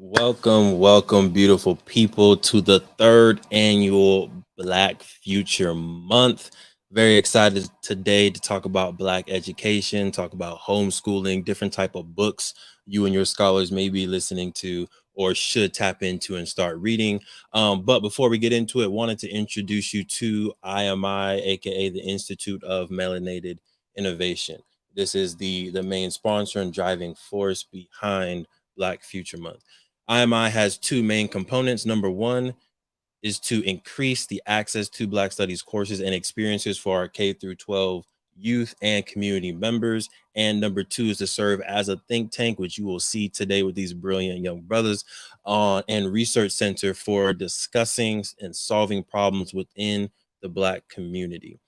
Welcome, beautiful people, to the third annual Black Future Month. Very excited today to talk about Black education, talk about homeschooling, different type of books you and your scholars may be listening to or should tap into and start reading. But before we get into it, wanted to introduce you to IMI, aka the Institute of Melanated Innovation. This is the main sponsor and driving force behind Black Future Month. IMI has two main components. Number one is to increase the access to Black Studies courses and experiences for our K through 12 youth and community members. And number two is to serve as a think tank, which you will see today with these brilliant young brothers, and research center for discussing and solving problems within the Black community.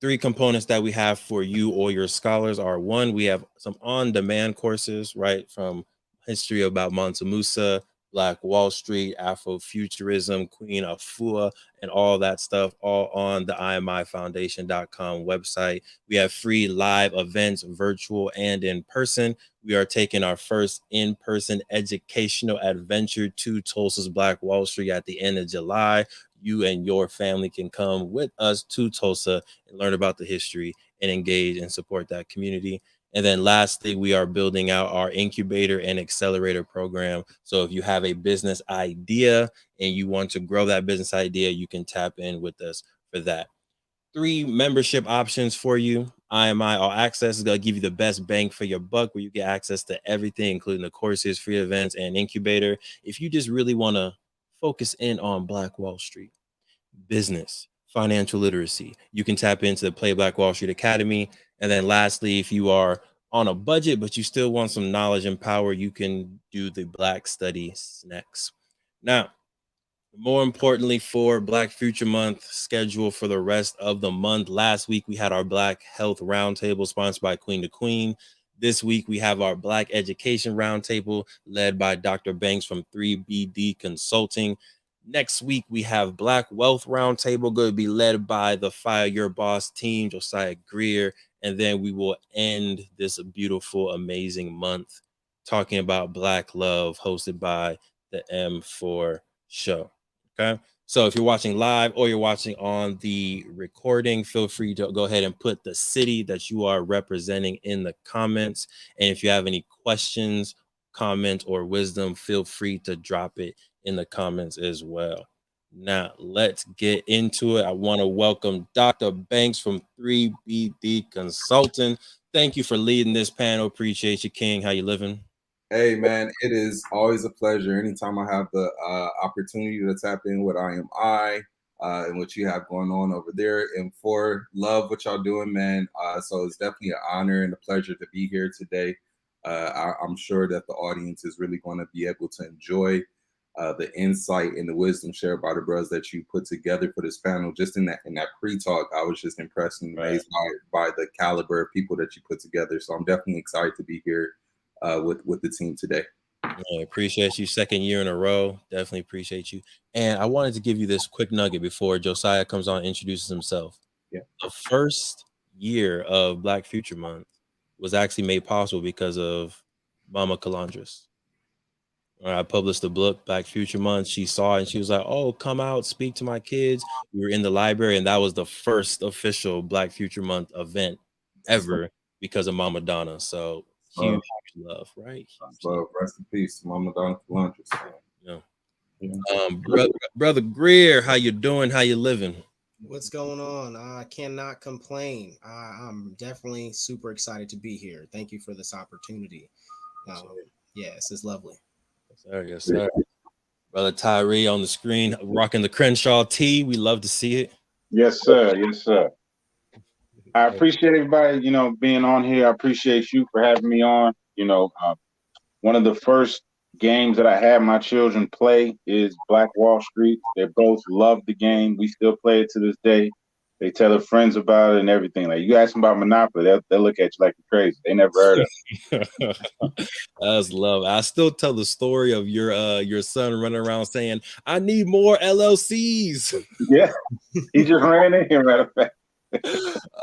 Three components that we have for you or your scholars are: one, we have some on-demand courses, right, from history about Mansa Musa, Black Wall Street, Afrofuturism, Queen Afua, and all that stuff, all on the imifoundation.com website. We have free live events, virtual and in person. We are taking our first in-person educational adventure to Tulsa's Black Wall Street at the end of July. You and your family can come with us to Tulsa and learn about the history and engage and support that community. And then lastly, we are building out our incubator and accelerator program. So if you have a business idea and you want to grow that business idea, you can tap in with us for that. Three membership options for you. IMI All Access is going to give you the best bang for your buck, where you get access to everything, including the courses, free events, and incubator. If you just really want to focus in on Black Wall Street, business, financial literacy, you can tap into the Play Black Wall Street Academy. And then lastly, if you are on a budget but you still want some knowledge and power, you can do the Black Study Snacks. Now, more importantly, for Black Future Month schedule for the rest of the month, last week we had our Black Health Roundtable sponsored by Queen to Queen. This week we have our Black Education Roundtable led by Dr. Banks from 3BD Consulting. Next week we have Black Wealth Roundtable, going to be led by the Fire Your Boss team, Josiah Greer. And then we will end this beautiful, amazing month talking about Black love, hosted by the M4 Show. Okay. So if you're watching live or you're watching on the recording, feel free to go ahead and put the city that you are representing in the comments. And if you have any questions, comments, or wisdom, feel free to drop it in the comments as well. Now, let's get into it. I want to welcome Dr. Banks from 3BD Consulting. Thank you for leading this panel. Appreciate you, King. How you living? Hey, man, it is always a pleasure. Anytime I have the opportunity to tap in with IMI and what you have going on over there. And for love what y'all doing, man. So it's definitely an honor and a pleasure to be here today. I'm sure that the audience is really going to be able to enjoy the insight and the wisdom shared by the brothers that you put together for this panel. Just in that pre-talk, I was just impressed and amazed by the caliber of people that you put together. So I'm definitely excited to be here with the team today. Yeah, appreciate you. Second year in a row. Definitely appreciate you. And I wanted to give you this quick nugget before Josiah comes on and introduces himself. Yeah. The first year of Black Future Month was actually made possible because of Mama Calandras. I published the book Black Future Month. She saw it and she was like, "Oh, come out, speak to my kids." We were in the library, and that was the first official Black Future Month event ever because of Mama Donna. So huge love, right? Huge love. Rest in peace, Mama Donna Calandras. Yeah. Brother Greer, how you doing? How you living? What's going on? I cannot complain. I'm definitely super excited to be here. Thank you for this opportunity. Yes, it's lovely. Yes, sir. Yes, sir. Brother Tyree on the screen, rocking the Crenshaw tee. We love to see it. Yes, sir. Yes, sir. I appreciate everybody, being on here. I appreciate you for having me on. One of the first games that I had my children play is Black Wall Street. They both love the game. We still play it to this day. They tell their friends about it and everything. Like, you ask them about Monopoly, they'll look at you like you're crazy. They never heard of it. That's love. I still tell the story of your son running around saying, "I need more LLCs." Yeah, he just ran in here, matter of fact.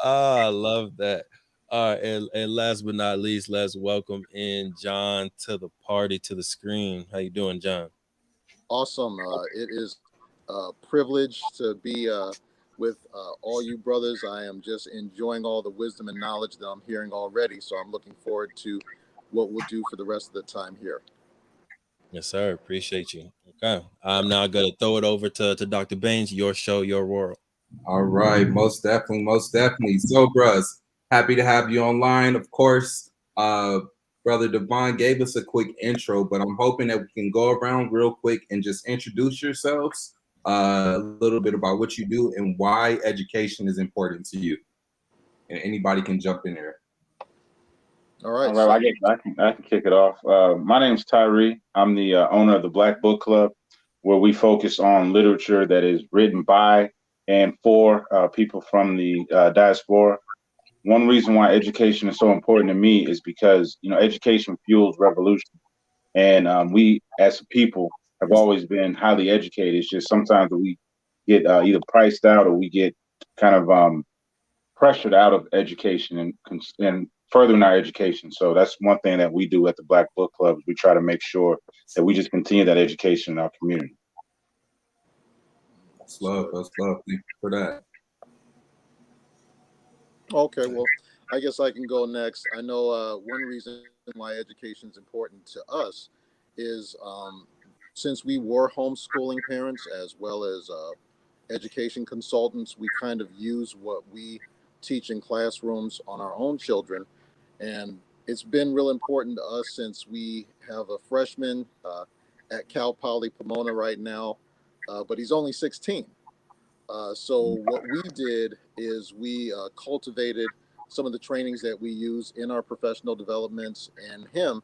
I love that. All right, and last but not least, let's welcome in John to the party, to the screen. How you doing, John? Awesome. It is a privilege to be with all you brothers. I am just enjoying all the wisdom and knowledge that I'm hearing already. So I'm looking forward to what we'll do for the rest of the time here. Yes, sir. Appreciate you. Okay. I'm now going to throw it over to Dr. Baines. Your show, your world. All right, most definitely, most definitely. So, bros, happy to have you online. Of course, Brother Devon gave us a quick intro, but I'm hoping that we can go around real quick and just introduce yourselves, a little bit about what you do and why education is important to you. And anybody can jump in there. All right. All right, I can kick it off. My name's Tyree. I'm the owner of the Black Book Club, where we focus on literature that is written by and for people from the diaspora. One reason why education is so important to me is because, you know, education fuels revolution. And we, as a people, have always been highly educated. It's just sometimes we get either priced out or we get kind of pressured out of education and furthering our education. So that's one thing that we do at the Black Book Club. Is we try to make sure that we just continue that education in our community. That's love. That's love. Thank you for that. Okay, well, I guess I can go next. I know one reason why education is important to us is since we were homeschooling parents as well as education consultants, we kind of use what we teach in classrooms on our own children. And it's been real important to us since we have a freshman at Cal Poly Pomona right now, but he's only 16. So what we did is we cultivated some of the trainings that we use in our professional developments and him,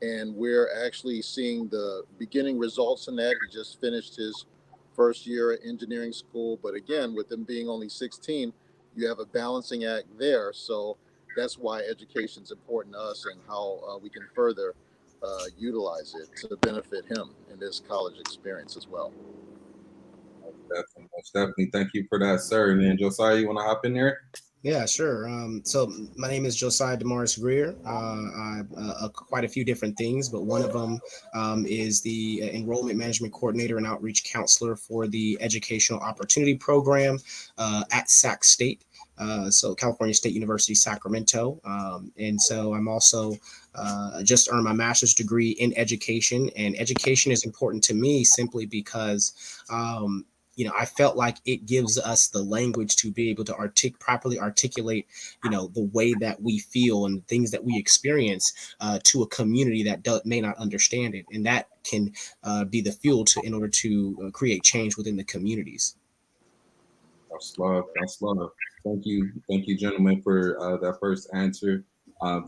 and we're actually seeing the beginning results in that. He just finished his first year at engineering school, but again, with him being only 16, you have a balancing act there. So that's why education is important to us and how we can further utilize it to benefit him in this college experience as well. Definitely, most definitely. Thank you for that, sir. And then Josiah, you want to hop in there? Yeah, sure. So my name is Josiah Damaris Greer. I quite a few different things, but one of them is the enrollment management coordinator and outreach counselor for the Educational Opportunity Program at Sac State. So California State University, Sacramento. And so I'm also just earned my master's degree in education, and education is important to me simply because I felt like it gives us the language to be able to properly articulate, the way that we feel and things that we experience to a community that may not understand it. And that can be the fuel in order to create change within the communities. That's love. That's love. Thank you, gentlemen, for that first answer.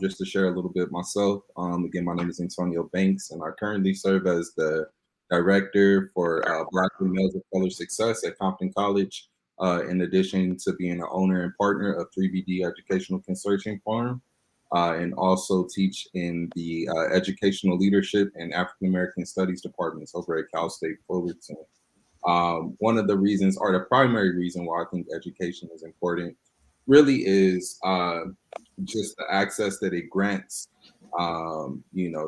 Just to share a little bit myself. Again, my name is Antonio Banks, and I currently serve as the director for Black and Males of Color Success at Compton College, in addition to being an owner and partner of 3BD Educational Consortium Farm, and also teach in the Educational Leadership and African American Studies departments over at Cal State Fullerton. One of the reasons, or the primary reason why I think education is important, really is just the access that it grants,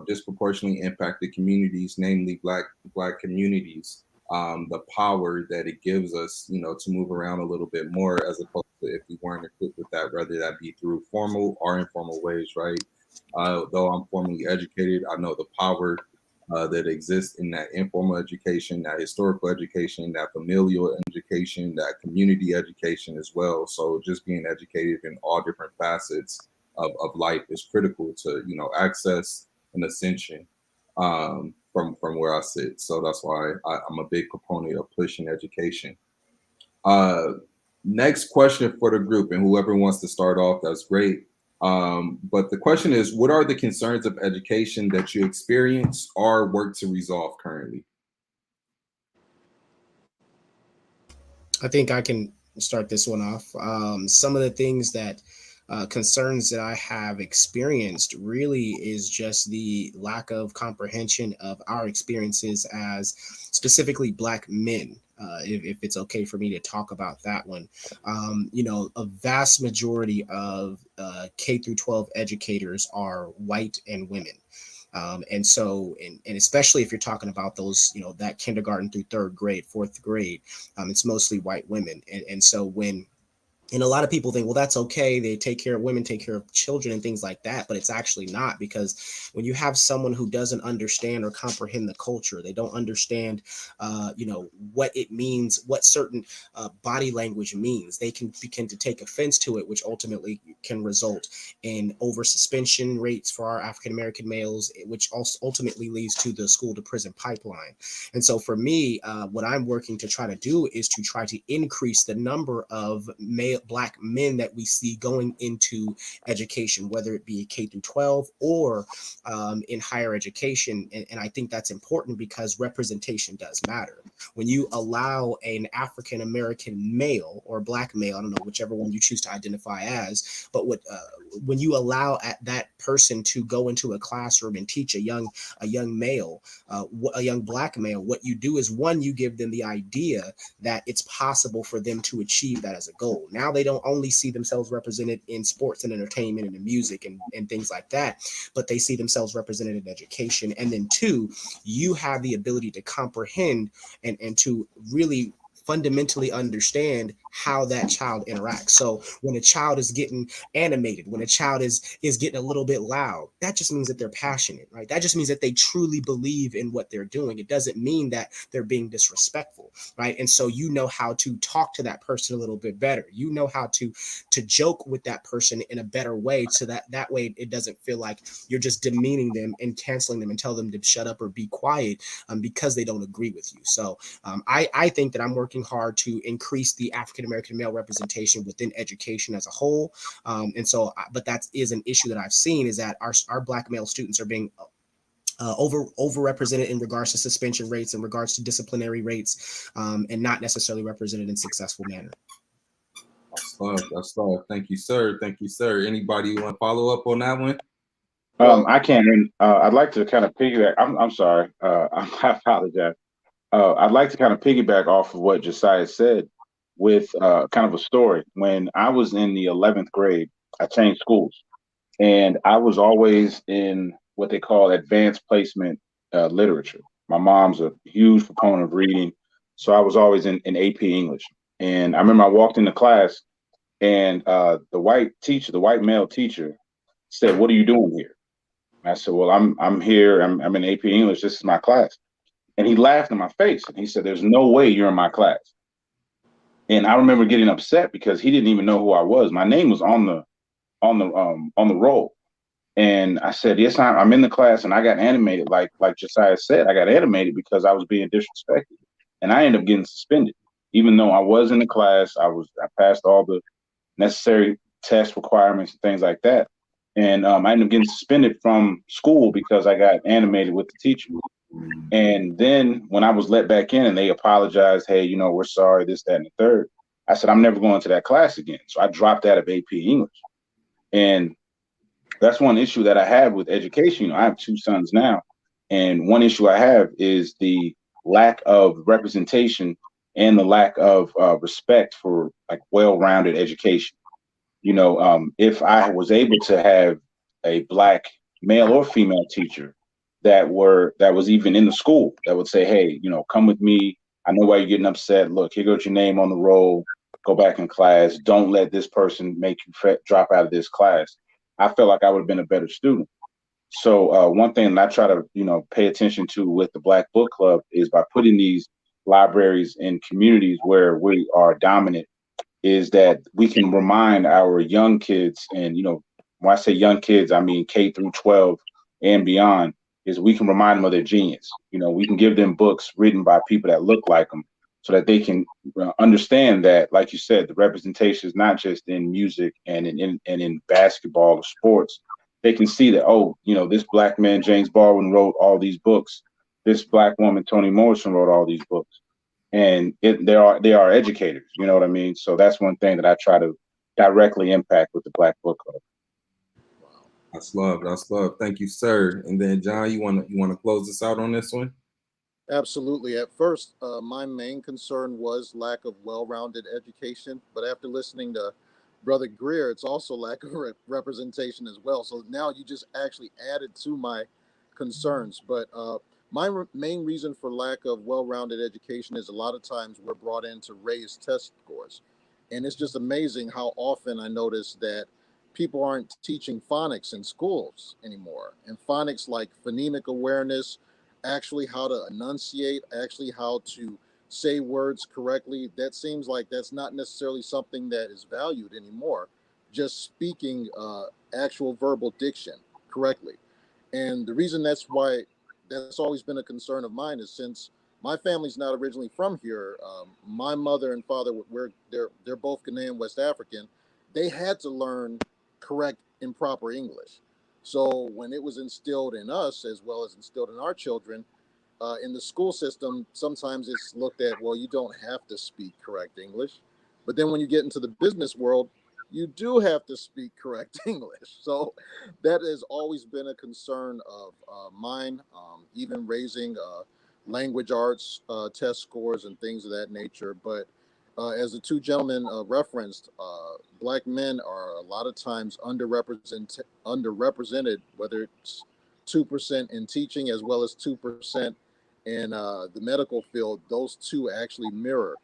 disproportionately impacted communities, namely Black communities, the power that it gives us, to move around a little bit more, as opposed to if we weren't equipped with that, whether that be through formal or informal ways, right? Though I'm formally educated, I know the power that exists in that informal education, that historical education, that familial education, that community education as well. So just being educated in all different facets of life is critical to, access and ascension from where I sit. So that's why I'm a big proponent of pushing education. Next question for the group, and whoever wants to start off, that's great. But the question is, what are the concerns of education that you experience or work to resolve currently? I think I can start this one off. Some of the things that concerns that I have experienced really is just the lack of comprehension of our experiences as specifically Black men. If it's okay for me to talk about that one, a vast majority of K through 12 educators are white and women. And especially if you're talking about those, that kindergarten through third grade, fourth grade, it's mostly white women. And so and a lot of people think, well, that's okay. They take care of women, take care of children and things like that. But it's actually not, because when you have someone who doesn't understand or comprehend the culture, they don't understand, what it means, what certain body language means, they can begin to take offense to it, which ultimately can result in over suspension rates for our African-American males, which also ultimately leads to the school to prison pipeline. And so for me, what I'm working to try to do is to try to increase the number of Black men that we see going into education, whether it be K through 12 or in higher education. And I think that's important because representation does matter. When you allow an African American male or Black male, I don't know, whichever one you choose to identify as, but when you allow that person to go into a classroom and teach a young male, a young Black male, what you do is, one, you give them the idea that it's possible for them to achieve that as a goal. Now they don't only see themselves represented in sports and entertainment and in music and things like that, but they see themselves represented in education. And then two, you have the ability to comprehend and to really fundamentally understand how that child interacts. So when a child is getting animated, when a child is getting a little bit loud, that just means that they're passionate, right? That just means that they truly believe in what they're doing. It doesn't mean that they're being disrespectful, right? And so you know how to talk to that person a little bit better. You know how to joke with that person in a better way, so that way it doesn't feel like you're just demeaning them and canceling them and tell them to shut up or be quiet because they don't agree with you. So I think that I'm working hard to increase the African American male representation within education as a whole. But that is an issue that I've seen, is that our Black male students are being overrepresented in regards to suspension rates, in regards to disciplinary rates, and not necessarily represented in successful manner. That's love. Thank you, sir. Thank you, sir. Anybody want to follow up on that one? I can, and I'd like to kind of piggyback. I'm sorry. I apologize. I'd like to kind of piggyback off of what Josiah said with kind of a story. When I was in the 11th grade, I changed schools, and I was always in what they call advanced placement literature. My mom's a huge proponent of reading, so I was always in AP English. And I remember I walked into class, and the white male teacher said, "What are you doing here?" And I said, "Well, I'm here. I'm in AP English. This is my class." And he laughed in my face and he said, "There's no way you're in my class." And I remember getting upset because he didn't even know who I was. My name was on the roll. And I said, "Yes, I'm in the class." And I got animated, like Josiah said, I got animated because I was being disrespected. And I ended up getting suspended. Even though I was in the class, I passed all the necessary test requirements and things like that. And I ended up getting suspended from school because I got animated with the teacher. And then when I was let back in and they apologized, "Hey, we're sorry, this, that, and the third," I said, "I'm never going to that class again." So I dropped out of AP English. And that's one issue that I have with education. I have two sons now. And one issue I have is the lack of representation and the lack of respect for like well-rounded education. If I was able to have a Black male or female teacher that was even in the school that would say, "Hey, come with me. I know why you're getting upset. Look, here goes your name on the roll. Go back in class. Don't let this person make you drop out of this class." I felt like I would have been a better student. So one thing that I try to, pay attention to with the Black Book Club is by putting these libraries in communities where we are dominant, is that we can remind our young kids, and when I say young kids, I mean K through 12 and beyond, is we can remind them of their genius. We can give them books written by people that look like them, so that they can understand that, like you said, the representation is not just in music and in basketball or sports. They can see that, oh, this Black man, James Baldwin, wrote all these books. This Black woman, Toni Morrison, wrote all these books. And they are educators, you know what I mean? So that's one thing that I try to directly impact with the Black Book Club. Wow. That's love. That's love. Thank you, sir. And then John, you want to close us out on this one? Absolutely. At first, my main concern was lack of well-rounded education, but after listening to Brother Greer, it's also lack of representation as well. So now you just actually added to my concerns. But my main reason for lack of well-rounded education is a lot of times we're brought in to raise test scores, and it's just amazing how often I notice that people aren't teaching phonics in schools anymore, and phonics like phonemic awareness, actually how to enunciate, actually how to say words correctly. That seems like that's not necessarily something that is valued anymore. Just speaking actual verbal diction correctly. And the reason that's always been a concern of mine is since my family's not originally from here. My mother and father they're both Ghanaian West African. They had to learn correct and proper English. So when it was instilled in us as well as instilled in our children, in the school system, sometimes it's looked at, well, you don't have to speak correct English. But then when you get into the business world, you do have to speak correct English. So that has always been a concern of mine, even raising language arts test scores and things of that nature. But as the two gentlemen referenced, Black men are a lot of times underrepresented, whether it's 2% in teaching as well as 2% in the medical field. Those two actually mirror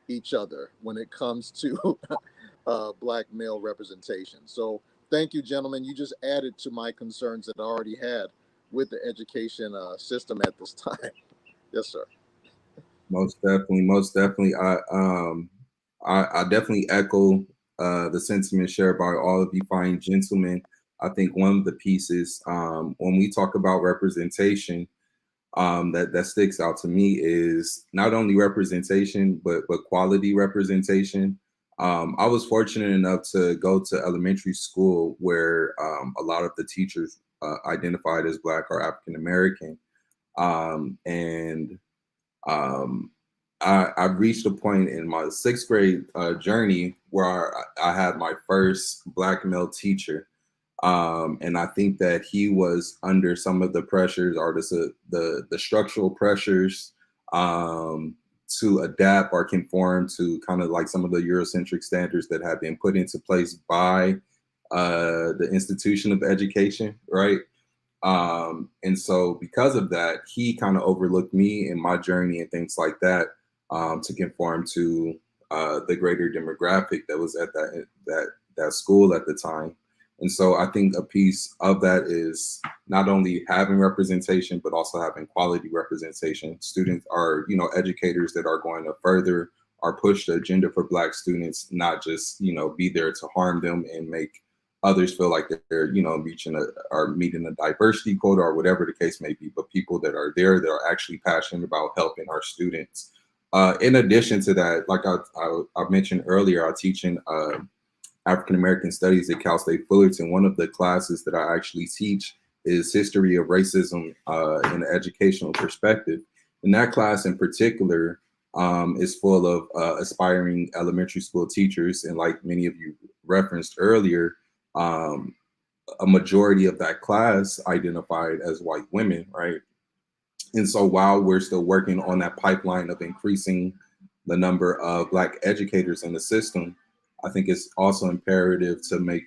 each other when it comes to Black male representation. So thank you, gentlemen. You just added to my concerns that I already had with the education system at this time. Yes, sir. Most definitely, most definitely. I definitely echo the sentiment shared by all of you fine gentlemen. I think one of the pieces when we talk about representation that sticks out to me is not only representation but quality representation. I was fortunate enough to go to elementary school where a lot of the teachers identified as Black or African American, and I reached a point in my sixth grade journey where I had my first Black male teacher. And I think that he was under some of the pressures or the structural pressures to adapt or conform to kind of like some of the Eurocentric standards that have been put into place by the institution of education, right? And so because of that, he kind of overlooked me in my journey and things like that to conform to the greater demographic that was at that school at the time. And so I think a piece of that is not only having representation, but also having quality representation. Students are, educators that are going to further or push the agenda for Black students, not just, be there to harm them and make others feel like they're, meeting a diversity quota or whatever the case may be, but people that are there that are actually passionate about helping our students. In addition to that, like I mentioned earlier, I teach in African American Studies at Cal State Fullerton. One of the classes that I actually teach is History of Racism in an Educational Perspective. And that class in particular is full of aspiring elementary school teachers. And like many of you referenced earlier, a majority of that class identified as white women, right? And so while we're still working on that pipeline of increasing the number of Black educators in the system, I think it's also imperative to make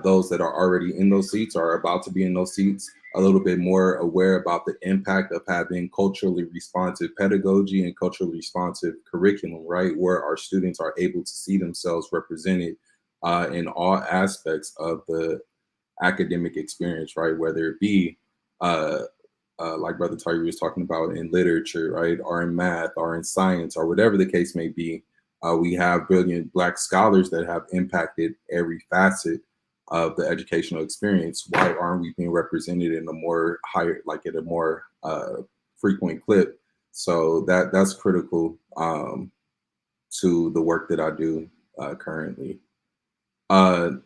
those that are already in those seats or are about to be in those seats a little bit more aware about the impact of having culturally responsive pedagogy and culturally responsive curriculum, right? Where our students are able to see themselves represented in all aspects of the academic experience, right? Whether it be like Brother Tyree was talking about in literature, right? Or in math or in science or whatever the case may be. We have brilliant Black scholars that have impacted every facet of the educational experience. Why aren't we being represented in a more higher, like at a more frequent clip? So that's critical to the work that I do currently.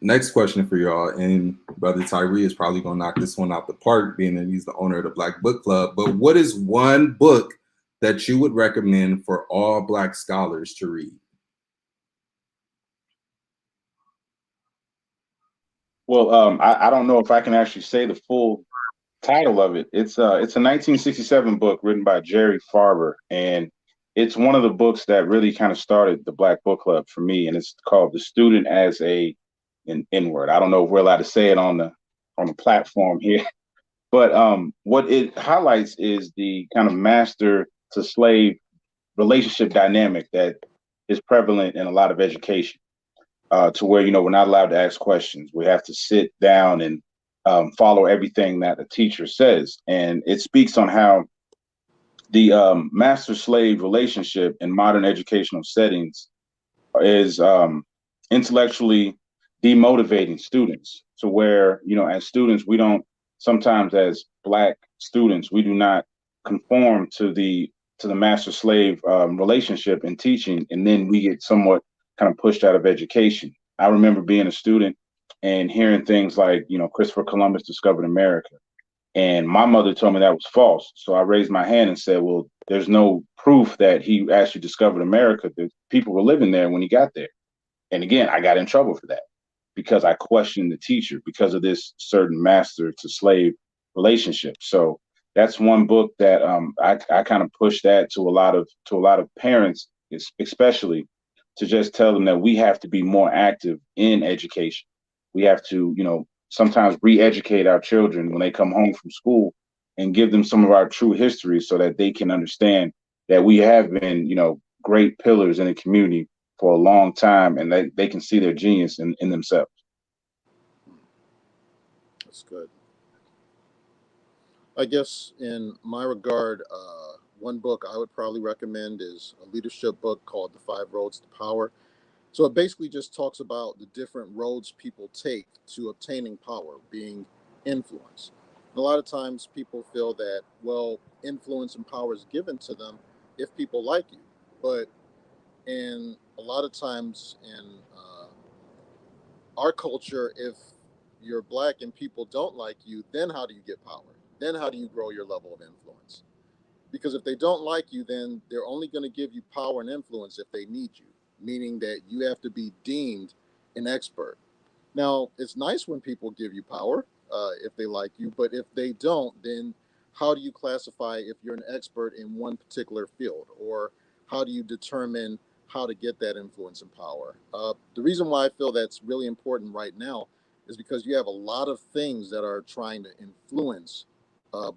Next question for y'all, and Brother Tyree is probably gonna knock this one out the park, being that he's the owner of the Black Book Club. But what is one book that you would recommend for all Black scholars to read? Well, I don't know if I can actually say the full title of it. It's a 1967 book written by Jerry Farber, and it's one of the books that really kind of started the Black Book Club for me. And it's called "The Student as an N-Word." I don't know if we're allowed to say it on the platform here, but what it highlights is the kind of master to slave relationship dynamic that is prevalent in a lot of education, to where, we're not allowed to ask questions. We have to sit down and follow everything that a teacher says. And it speaks on how the master slave relationship in modern educational settings is intellectually demotivating students, to where, as students, we don't, sometimes as Black students, we do not conform to the master slave relationship in teaching, and then we get somewhat kind of pushed out of education. I remember being a student and hearing things like, Christopher Columbus discovered America, and my mother told me that was false. So I raised my hand and said, well, there's no proof that he actually discovered America. The people were living there when he got there. And again, I got in trouble for that because I questioned the teacher because of this certain master to slave relationship. So that's one book that I kind of push that to a lot of parents, especially, to just tell them that we have to be more active in education. We have to, sometimes re-educate our children when they come home from school and give them some of our true history so that they can understand that we have been, great pillars in the community for a long time, and they can see their genius in themselves. That's good. I guess in my regard, one book I would probably recommend is a leadership book called The Five Roads to Power. So it basically just talks about the different roads people take to obtaining power, being influence. And a lot of times people feel that, well, influence and power is given to them if people like you. But in a lot of times in our culture, if you're Black and people don't like you, then how do you get power? Then how do you grow your level of influence? Because if they don't like you, then they're only going to give you power and influence if they need you, meaning that you have to be deemed an expert. Now, it's nice when people give you power if they like you, but if they don't, then how do you classify if you're an expert in one particular field? Or how do you determine how to get that influence and power? The reason why I feel that's really important right now is because you have a lot of things that are trying to influence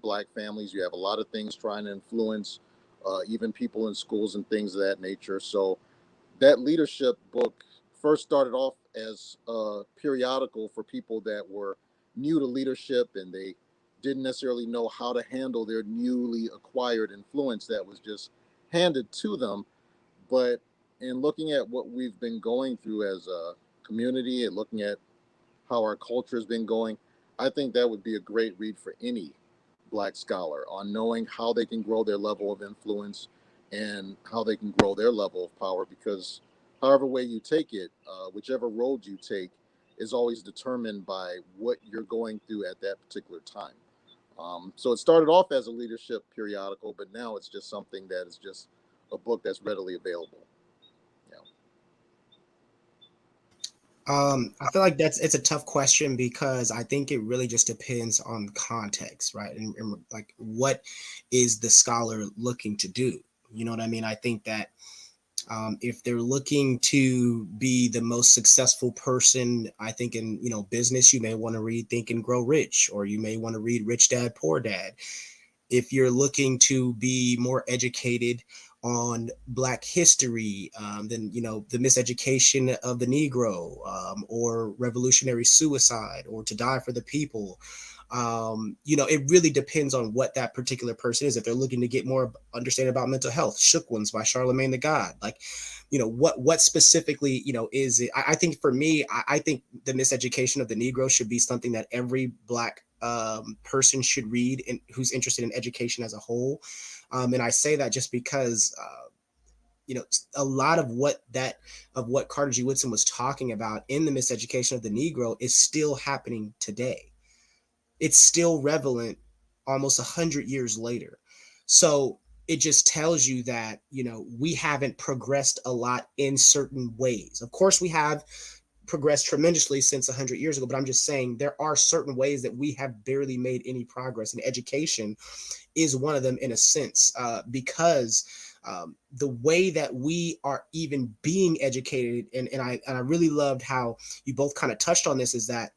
Black families. You have a lot of things trying to influence even people in schools and things of that nature. So that leadership book first started off as a periodical for people that were new to leadership and they didn't necessarily know how to handle their newly acquired influence that was just handed to them. But in looking at what we've been going through as a community and looking at how our culture has been going, I think that would be a great read for any Black scholar on knowing how they can grow their level of influence and how they can grow their level of power. Because however way you take it, whichever road you take is always determined by what you're going through at that particular time. So it started off as a leadership periodical, but now it's just something that is just a book that's readily available. Yeah. I feel like it's a tough question because I think it really just depends on context, right? And like, what is the scholar looking to do? You know what I mean? I think that if they're looking to be the most successful person, I think in business, you may want to read Think and Grow Rich, or you may want to read Rich Dad Poor Dad. If you're looking to be more educated on Black history, then the miseducation of the Negro, or revolutionary suicide, or To Die for the People. It really depends on what that particular person is. If they're looking to get more understanding about mental health, Shook Ones by Charlemagne the God. Like, what specifically, is it? I think for me, I think the miseducation of the Negro should be something that every Black person should read, and who's interested in education as a whole. And I say that just because a lot of what Carter G. Woodson was talking about in the miseducation of the Negro is still happening today. It's still relevant almost 100 years later. So it just tells you that we haven't progressed a lot in certain ways. Of course, we have progressed tremendously since 100 years ago, but I'm just saying there are certain ways that we have barely made any progress, and education is one of them in a sense, because the way that we are even being educated, and I really loved how you both kind of touched on this, is that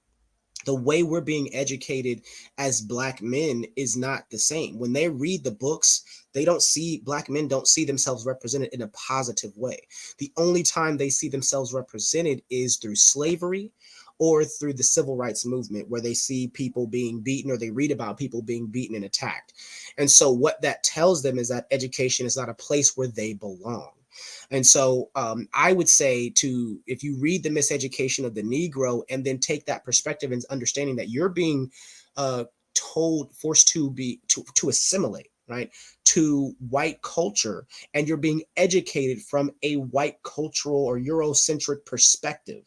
the way we're being educated as Black men is not the same. When they read the books, they don't see, Black men don't see themselves represented in a positive way. The only time they see themselves represented is through slavery or through the civil rights movement, where they see people being beaten, or they read about people being beaten and attacked. And so what that tells them is that education is not a place where they belong. And so I would say, to, if you read The Miseducation of the Negro and then take that perspective and understanding that you're being forced to assimilate, right, to white culture, and you're being educated from a white cultural or Eurocentric perspective.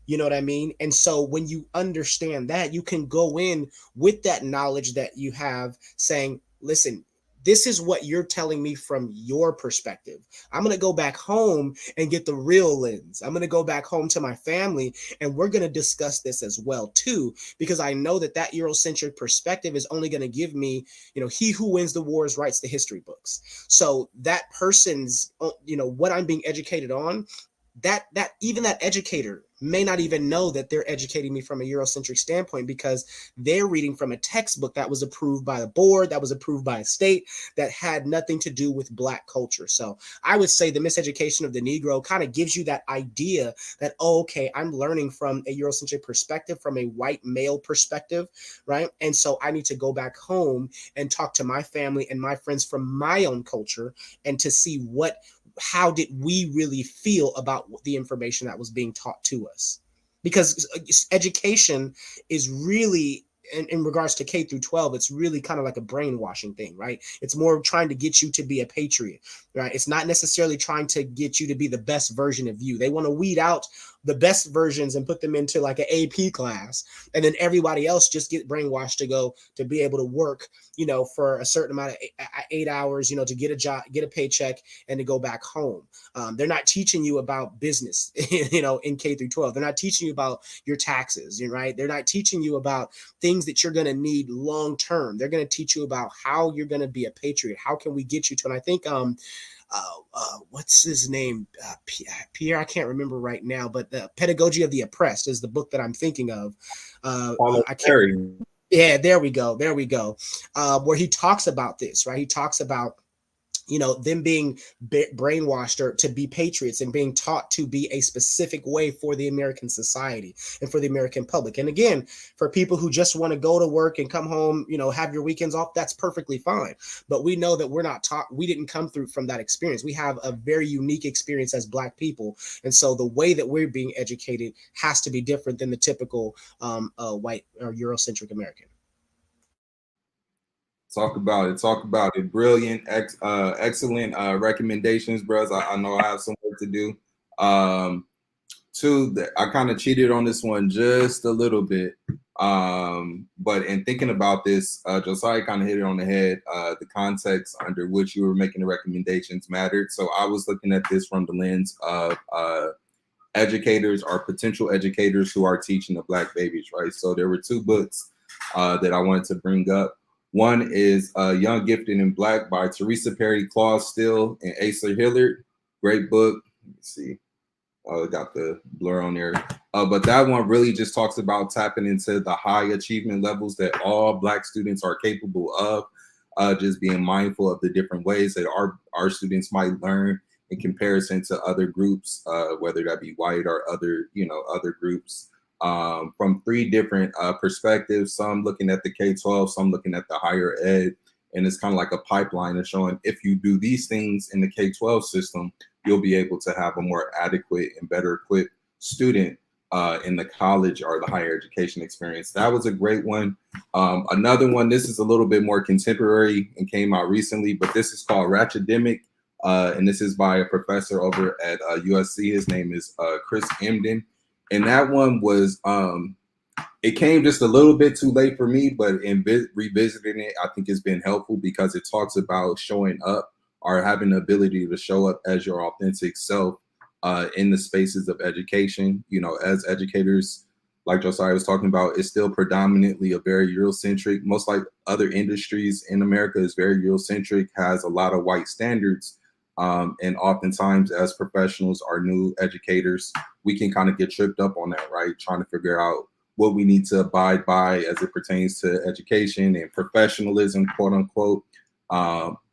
You know what I mean? And so when you understand that, you can go in with that knowledge that you have, saying, listen, this is what you're telling me from your perspective. I'm going to go back home and get the real lens. I'm going to go back home to my family, and we're going to discuss this as well too, because I know that that Eurocentric perspective is only going to give me, he who wins the wars writes the history books. So that person's, what I'm being educated on, that even that educator may not even know that they're educating me from a Eurocentric standpoint, because they're reading from a textbook that was approved by the board, that was approved by a state, that had nothing to do with Black culture. So I would say The Miseducation of the Negro kind of gives you that idea that, oh, okay, I'm learning from a Eurocentric perspective, from a white male perspective, right? And so I need to go back home and talk to my family and my friends from my own culture, and to see how did we really feel about the information that was being taught to us. Because education is really, in regards to K through 12, it's really kind of like a brainwashing thing, right? It's more trying to get you to be a patriot, right? It's not necessarily trying to get you to be the best version of you. They want to weed out the best versions and put them into like an AP class, and then everybody else just get brainwashed to be able to work, for a certain amount of 8 hours, to get a job, get a paycheck, and to go back home. They're not teaching you about business, in K through 12. They're not teaching you about your taxes, right? They're not teaching you about things that you're going to need long term. They're going to teach you about how you're going to be a patriot. How can we get you to? And I think what's his name? Pierre, I can't remember right now, but The Pedagogy of the Oppressed is the book that I'm thinking of. I can't. Yeah, there we go. Where he talks about this, right? He talks about, them being brainwashed or to be patriots, and being taught to be a specific way for the American society and for the American public. And again, for people who just want to go to work and come home, have your weekends off, that's perfectly fine. But we know that we're not taught, we didn't come through from that experience. We have a very unique experience as Black people. And so the way that we're being educated has to be different than the typical white or Eurocentric American. Talk about it. Brilliant, excellent recommendations, bros. I know I have some work to do. Two, I kind of cheated on this one just a little bit. But in thinking about this, Josiah kind of hit it on the head. The context under which you were making the recommendations mattered. So I was looking at this from the lens of educators or potential educators who are teaching the Black babies, right? So there were two books that I wanted to bring up. One is Young, Gifted, and Black by Teresa Perry, Claude Steele, and Asa Hillard. Great book. Let me see. Oh, it got the blur on there. But that one really just talks about tapping into the high achievement levels that all Black students are capable of. Just being mindful of the different ways that our students might learn in comparison to other groups, whether that be white or other groups. From three different perspectives, some looking at the K-12, some looking at the higher ed. And it's kind of like a pipeline of showing if you do these things in the K-12 system, you'll be able to have a more adequate and better equipped student in the college or the higher education experience. That was a great one. Another one, this is a little bit more contemporary and came out recently, but this is called Ratchetdemic. And this is by a professor over at USC. His name is Chris Emden. And that one was, it came just a little bit too late for me, but in revisiting it, I think it's been helpful because it talks about showing up or having the ability to show up as your authentic self in the spaces of education. You know, as educators, like Josiah was talking about, it's still predominantly a very Eurocentric, most like other industries in America is very Eurocentric, has a lot of white standards. And oftentimes as professionals or new educators, we can kind of get tripped up on that, right? Trying to figure out what we need to abide by as it pertains to education and professionalism, quote unquote,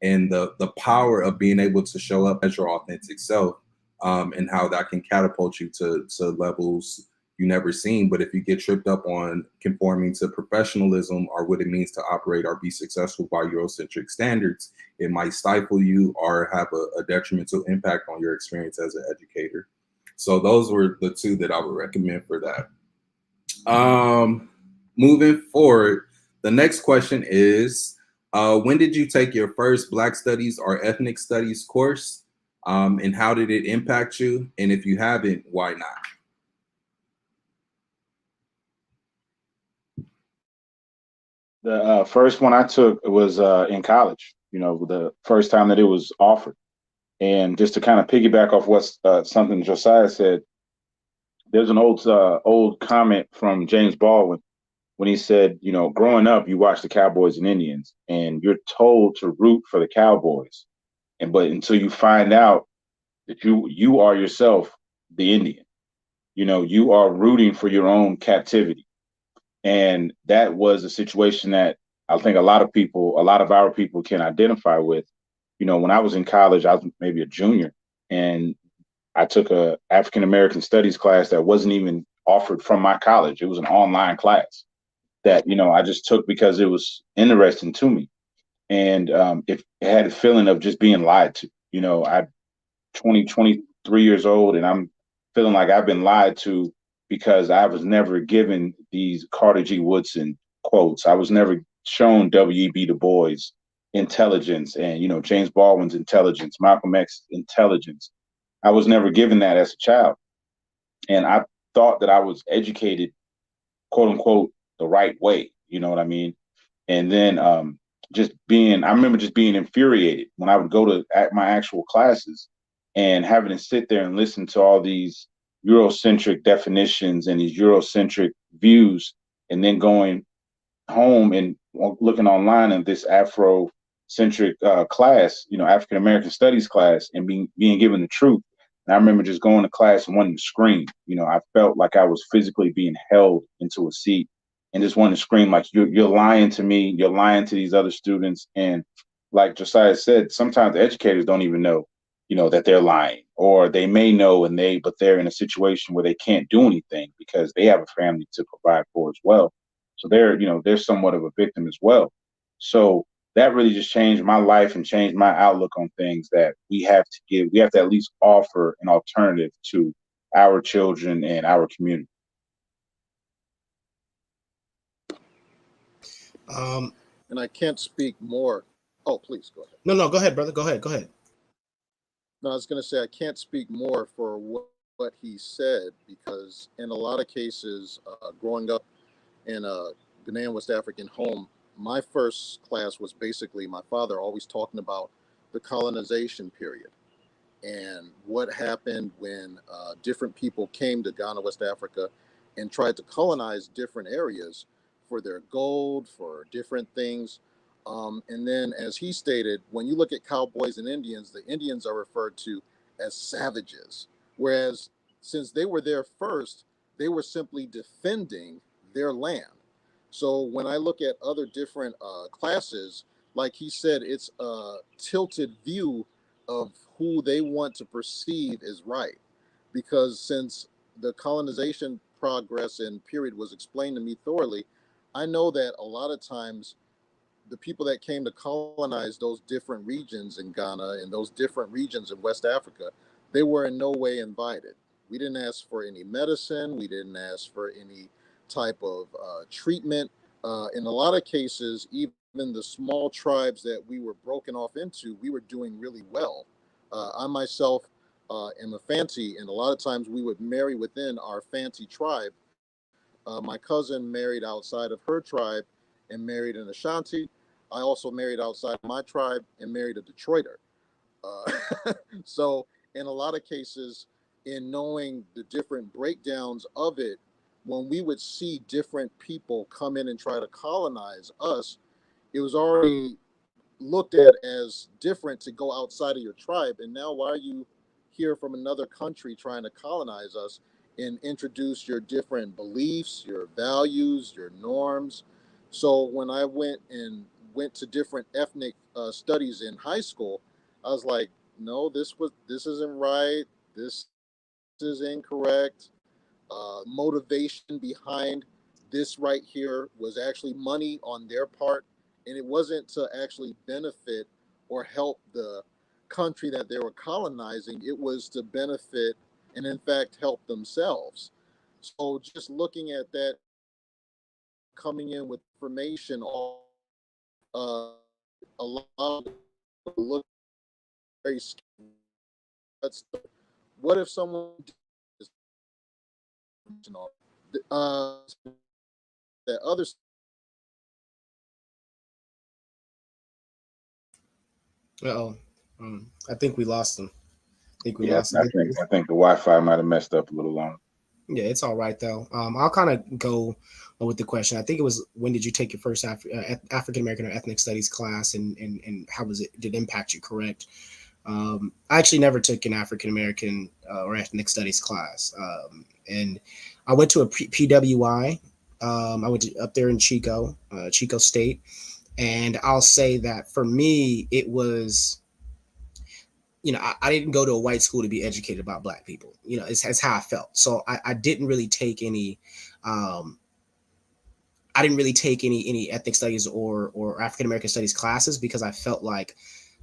and the power of being able to show up as your authentic self, and how that can catapult you to levels you never seen. But if you get tripped up on conforming to professionalism or what it means to operate or be successful by Eurocentric standards, it might stifle you or have a detrimental impact on your experience as an educator. So those were the two that I would recommend for that. Moving forward, the next question is, when did you take your first Black Studies or Ethnic Studies course? And how did it impact you? And if you haven't, why not? The first one I took was in college, you know, the first time that it was offered. And just to kind of piggyback off what's something Josiah said, there's an old comment from James Baldwin when he said, you know, growing up, you watch the Cowboys and Indians and you're told to root for the Cowboys. But until you find out that you are yourself the Indian, you know, you are rooting for your own captivity. And that was a situation that I think a lot of our people can identify with. You know, when I was in college, I was maybe a junior, and I took a African American studies class that wasn't even offered from my college. It was an online class that, you know, I just took because it was interesting to me. And it had a feeling of just being lied to. You know, I'm 23 years old, and I'm feeling like I've been lied to because I was never given these Carter G. Woodson quotes. I was never shown W.E.B. Du Bois' intelligence and, you know, James Baldwin's intelligence, Malcolm X's intelligence. I was never given that as a child. And I thought that I was educated, quote unquote, the right way. You know what I mean? And then I remember just being infuriated when I would go to my actual classes and having to sit there and listen to all these Eurocentric definitions and these Eurocentric views, and then going home and looking online at this Afrocentric class, you know, African American studies class, and being given the truth. And I remember just going to class and wanting to scream. You know, I felt like I was physically being held into a seat and just wanted to scream, like, you're lying to me, you're lying to these other students. And like Josiah said, sometimes educators don't even know, you know, that they're lying, or they may know but they're in a situation where they can't do anything because they have a family to provide for as well. So they're somewhat of a victim as well. So that really just changed my life and changed my outlook on things, that we have to at least offer an alternative to our children and our community. And I can't speak more. Oh, please go ahead. No, go ahead, brother. Go ahead. No, I was going to say I can't speak more for what he said, because in a lot of cases, growing up in a Ghanaian West African home, my first class was basically my father always talking about the colonization period and what happened when different people came to Ghana, West Africa, and tried to colonize different areas for their gold, for different things. And then, as he stated, when you look at cowboys and Indians, the Indians are referred to as savages, whereas since they were there first, they were simply defending their land. So when I look at other different classes, like he said, it's a tilted view of who they want to perceive is right. Because since the colonization progress and period was explained to me thoroughly, I know that a lot of times the people that came to colonize those different regions in Ghana and those different regions in West Africa, they were in no way invited. We didn't ask for any medicine. We didn't ask for any type of treatment. In a lot of cases, even the small tribes that we were broken off into, we were doing really well. I myself am a Fanti, and a lot of times we would marry within our Fanti tribe. My cousin married outside of her tribe and married an Ashanti. I also married outside my tribe and married a Detroiter. Uh, so in a lot of cases, in knowing the different breakdowns of it, when we would see different people come in and try to colonize us, it was already looked at as different to go outside of your tribe. And now, why are you here from another country trying to colonize us and introduce your different beliefs, your values, your norms? So when I went to different ethnic studies in high school, I was like, no, this isn't right. This is incorrect. Motivation behind this right here was actually money on their part, and it wasn't to actually benefit or help the country that they were colonizing. It was to benefit and, in fact, help themselves. So, just looking at that, coming in with information, all allowed to look very scary. What if someone uh, that other Uh-oh. I think we lost him. I think we Yeah, lost him. I think the Wi-Fi might have messed up a little longer. Yeah, it's all right though. I'll kind of go with the question. I think it was, when did you take your first African American or ethnic studies class, and how was it? Did it impact you? Correct. I actually never took an African American or ethnic studies class, and I went to a PWI. I went up there in Chico State, and I'll say that for me, it was, I didn't go to a white school to be educated about Black people. It's how I felt. So I didn't really take any. Um, I didn't really take any ethnic studies or African American studies classes, because I felt like,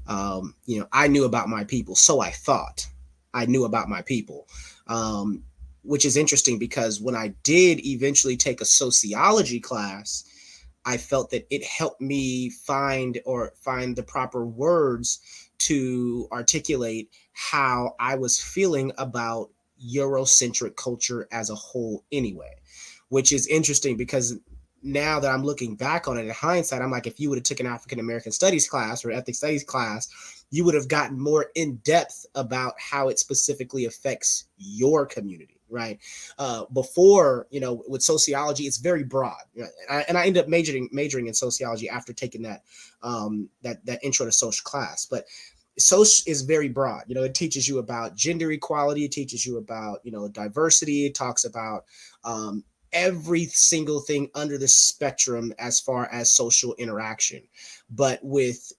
I knew about my people. So I thought I knew about my people, which is interesting, because when I did eventually take a sociology class, I felt that it helped me find the proper words to articulate how I was feeling about Eurocentric culture as a whole anyway, which is interesting, because now that I'm looking back on it in hindsight, I'm like, if you would have taken African American studies class or ethnic studies class, you would have gotten more in depth about how it specifically affects your community, right? Before, with sociology, it's very broad, and I ended up majoring in sociology after taking that intro to social class. But social is very broad. It teaches you about gender equality, it teaches you about diversity, it talks about every single thing under the spectrum as far as social interaction. But with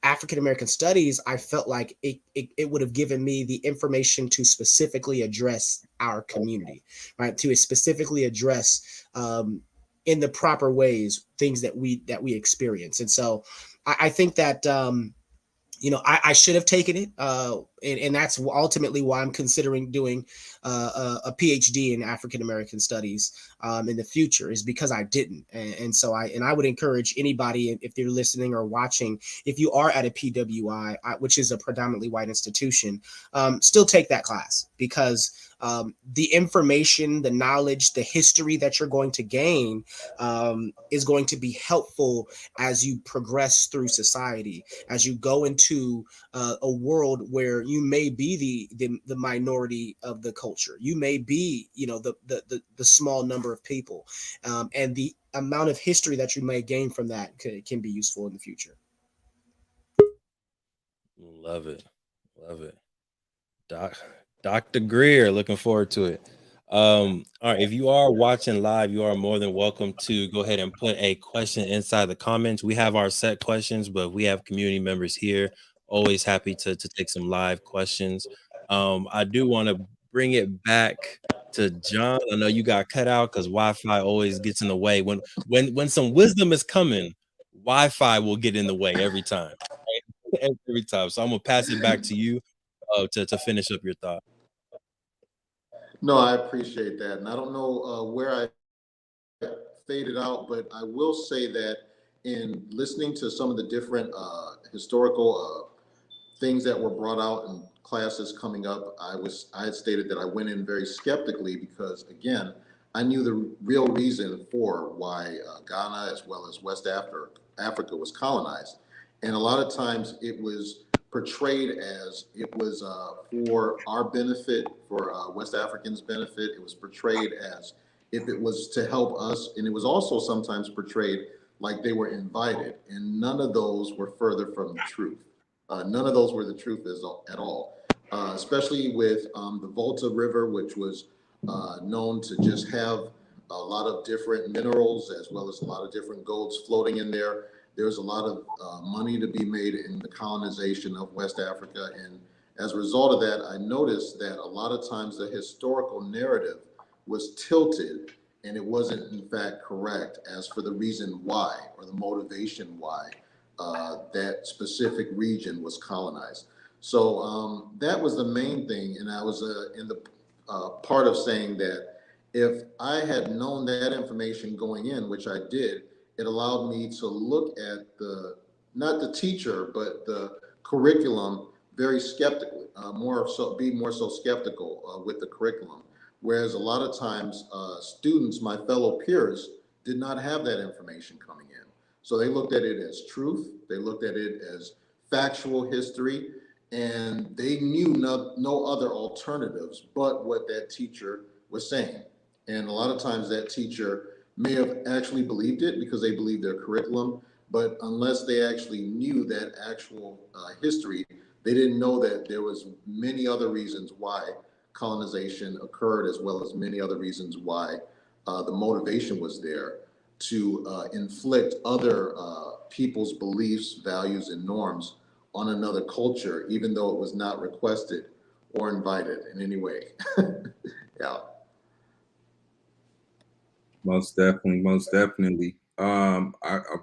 African American studies, I felt like it would have given me the information to specifically address our community, right? To specifically address, in the proper ways, things that we experience. And so I think that, I should have taken it, and that's ultimately why I'm considering doing a PhD in African American studies in the future, is because I didn't. And so I would encourage anybody, if they're listening or watching, if you are at a PWI, which is a predominantly white institution, still take that class, because the information, the knowledge, the history that you're going to gain is going to be helpful as you progress through society, as you go into a world where you may be the minority of the culture. You may be, the small number of people, and the amount of history that you may gain from that can be useful in the future. Love it. Love it. Doc, Dr. Greer, looking forward to it. All right, if you are watching live, you are more than welcome to go ahead and put a question inside the comments. We have our set questions, but we have community members here. Always happy to take some live questions. I do want to bring it back to John. I know you got cut out because Wi-Fi always gets in the way. When some wisdom is coming, Wi-Fi will get in the way every time. Right? Every time. So I'm gonna pass it back to you to finish up your thought. No, I appreciate that. And I don't know where I faded out, but I will say that in listening to some of the different historical things that were brought out in classes coming up, I had stated that I went in very skeptically, because again, I knew the real reason for why Ghana as well as West Africa was colonized, and a lot of times it was portrayed as it was for our benefit, for West Africans' benefit. It was portrayed as if it was to help us, and it was also sometimes portrayed like they were invited, and none of those were further from the truth. None of those were the truth at all, especially with the Volta River, which was known to just have a lot of different minerals as well as a lot of different golds floating in there. There's a lot of money to be made in the colonization of West Africa. And as a result of that, I noticed that a lot of times the historical narrative was tilted and it wasn't in fact correct as for the reason why or the motivation why that specific region was colonized. So that was the main thing. And I was in the part of saying that if I had known that information going in, which I did, it allowed me to look at not the teacher, but the curriculum very skeptically, be more so skeptical with the curriculum. Whereas a lot of times students, my fellow peers, did not have that information coming in. So they looked at it as truth. They looked at it as factual history, and they knew no other alternatives but what that teacher was saying. And a lot of times that teacher may have actually believed it because they believed their curriculum, but unless they actually knew that actual history, they didn't know that there was many other reasons why colonization occurred, as well as many other reasons why the motivation was there to inflict other people's beliefs, values, and norms on another culture, even though it was not requested or invited in any way. Yeah. Most definitely, most definitely. I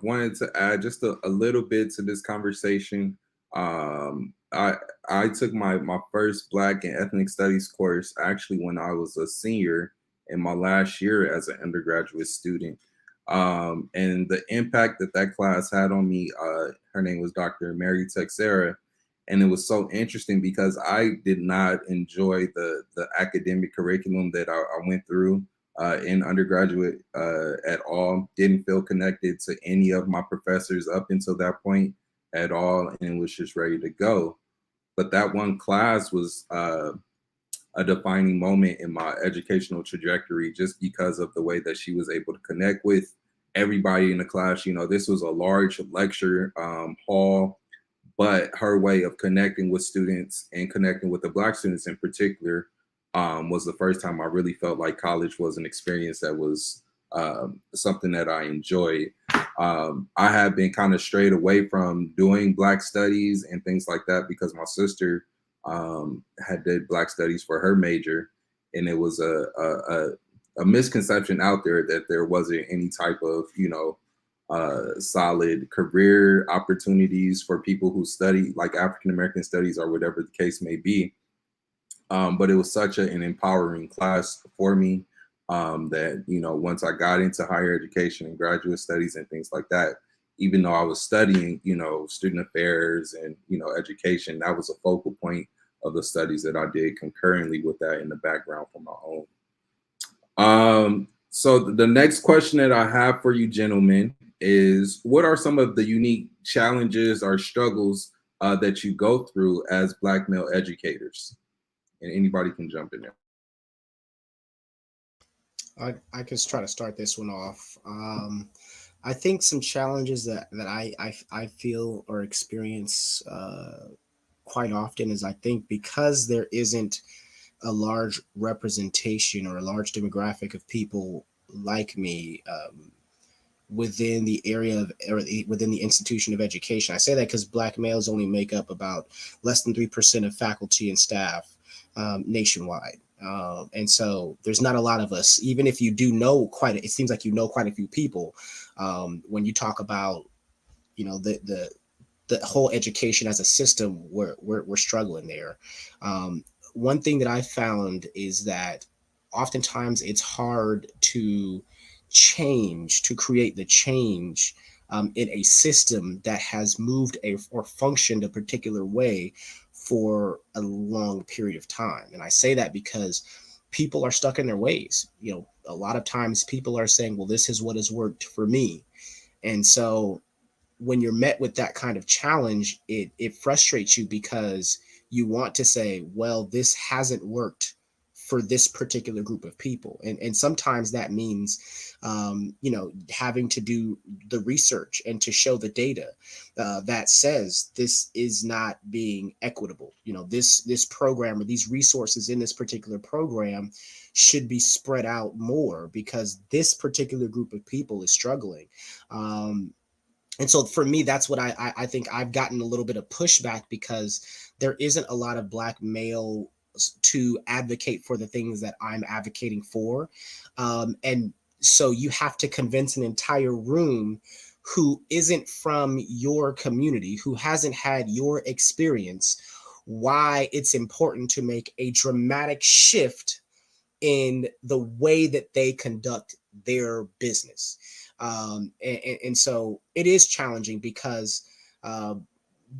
wanted to add just a little bit to this conversation. I took my first Black and Ethnic Studies course actually when I was a senior in my last year as an undergraduate student. And the impact that class had on me, her name was Dr. Mary Texera, and it was so interesting because I did not enjoy the academic curriculum that I went through in undergraduate at all. Didn't feel connected to any of my professors up until that point at all, and was just ready to go. But that one class was a defining moment in my educational trajectory, just because of the way that she was able to connect with everybody in the class. You know, this was a large lecture hall, but her way of connecting with students and connecting with the Black students in particular was the first time I really felt like college was an experience that was something that I enjoyed. I had been kind of strayed away from doing Black studies and things like that because my sister had did Black studies for her major, and it was a misconception out there that there wasn't any type of, solid career opportunities for people who study like African American studies or whatever the case may be. But it was such an empowering class for me that, once I got into higher education and graduate studies and things like that, even though I was studying, student affairs and, education, that was a focal point of the studies that I did concurrently with that in the background for my own. So the next question that I have for you gentlemen is, what are some of the unique challenges or struggles that you go through as Black male educators? And anybody can jump in there. I can try to start this one off. I think some challenges that I feel or experience quite often is, I think because there isn't a large representation or a large demographic of people like me within the area of, or within the institution of education. I say that because Black males only make up about less than 3% of faculty and staff nationwide. And so there's not a lot of us, even if you do know it seems like you know quite a few people. When you talk about, the whole education as a system, we're struggling there. One thing that I found is that oftentimes it's hard to create the change in a system that has moved or functioned a particular way for a long period of time. And I say that because people are stuck in their ways. A lot of times people are saying, well, this is what has worked for me. And so when you're met with that kind of challenge, it frustrates you because you want to say, well, this hasn't worked for this particular group of people. And sometimes that means, having to do the research and to show the data that says this is not being equitable. This program or these resources in this particular program should be spread out more because this particular group of people is struggling. And so for me, that's what I think I've gotten a little bit of pushback because there isn't a lot of Black male to advocate for the things that I'm advocating for. And so you have to convince an entire room who isn't from your community, who hasn't had your experience, why it's important to make a dramatic shift in the way that they conduct their business. And so it is challenging because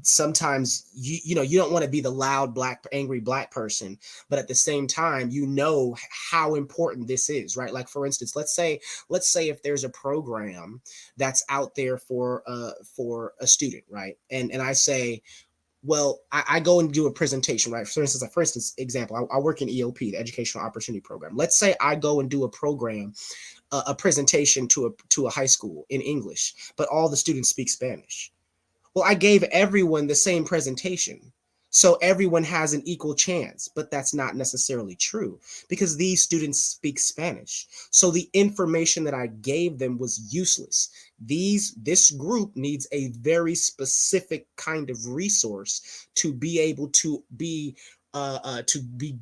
sometimes you don't want to be the loud angry Black person, but at the same time how important this is, right? Like, for instance, let's say if there's a program that's out there for a student, right? And I say, well, I go and do a presentation, right? For instance, example, I work in EOP, the Educational Opportunity Program. Let's say I go and do a presentation to a high school in English, but all the students speak Spanish. Well, I gave everyone the same presentation, so everyone has an equal chance, but that's not necessarily true because these students speak Spanish. So the information that I gave them was useless. This group needs a very specific kind of resource to be able to be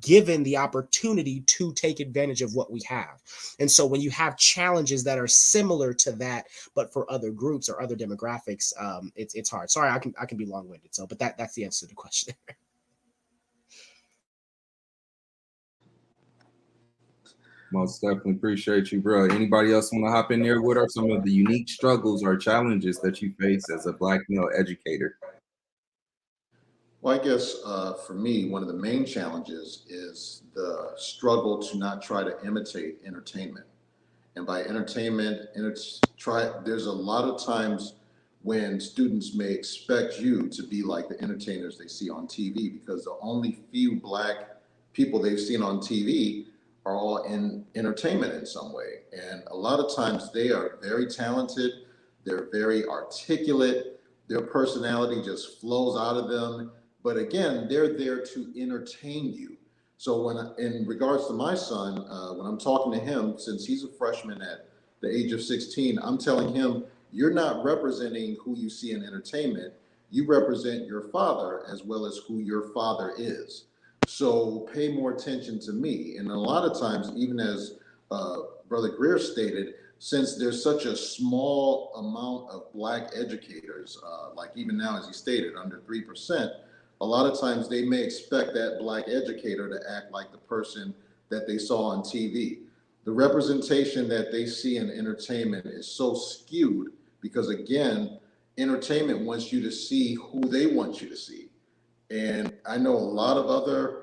given the opportunity to take advantage of what we have. And so when you have challenges that are similar to that, but for other groups or other demographics, it's hard. Sorry, I can be long-winded. So, but that's the answer to the question. Most definitely appreciate you, bro. Anybody else want to hop in there? What are some of the unique struggles or challenges that you face as a Black male educator? Well, I guess for me, one of the main challenges is the struggle to not try to imitate entertainment. And by entertainment, there's a lot of times when students may expect you to be like the entertainers they see on TV because the only few Black people they've seen on TV are all in entertainment in some way. And a lot of times they are very talented, they're very articulate, their personality just flows out of them. But again, they're there to entertain you. So in regards to my son, when I'm talking to him, since he's a freshman at the age of 16, I'm telling him, you're not representing who you see in entertainment. You represent your father as well as who your father is. So pay more attention to me. And a lot of times, even as Brother Greer stated, since there's such a small amount of Black educators, like even now, as he stated, under 3%, a lot of times they may expect that Black educator to act like the person that they saw on TV. The representation that they see in entertainment is so skewed because, again, entertainment wants you to see who they want you to see. And I know a lot of other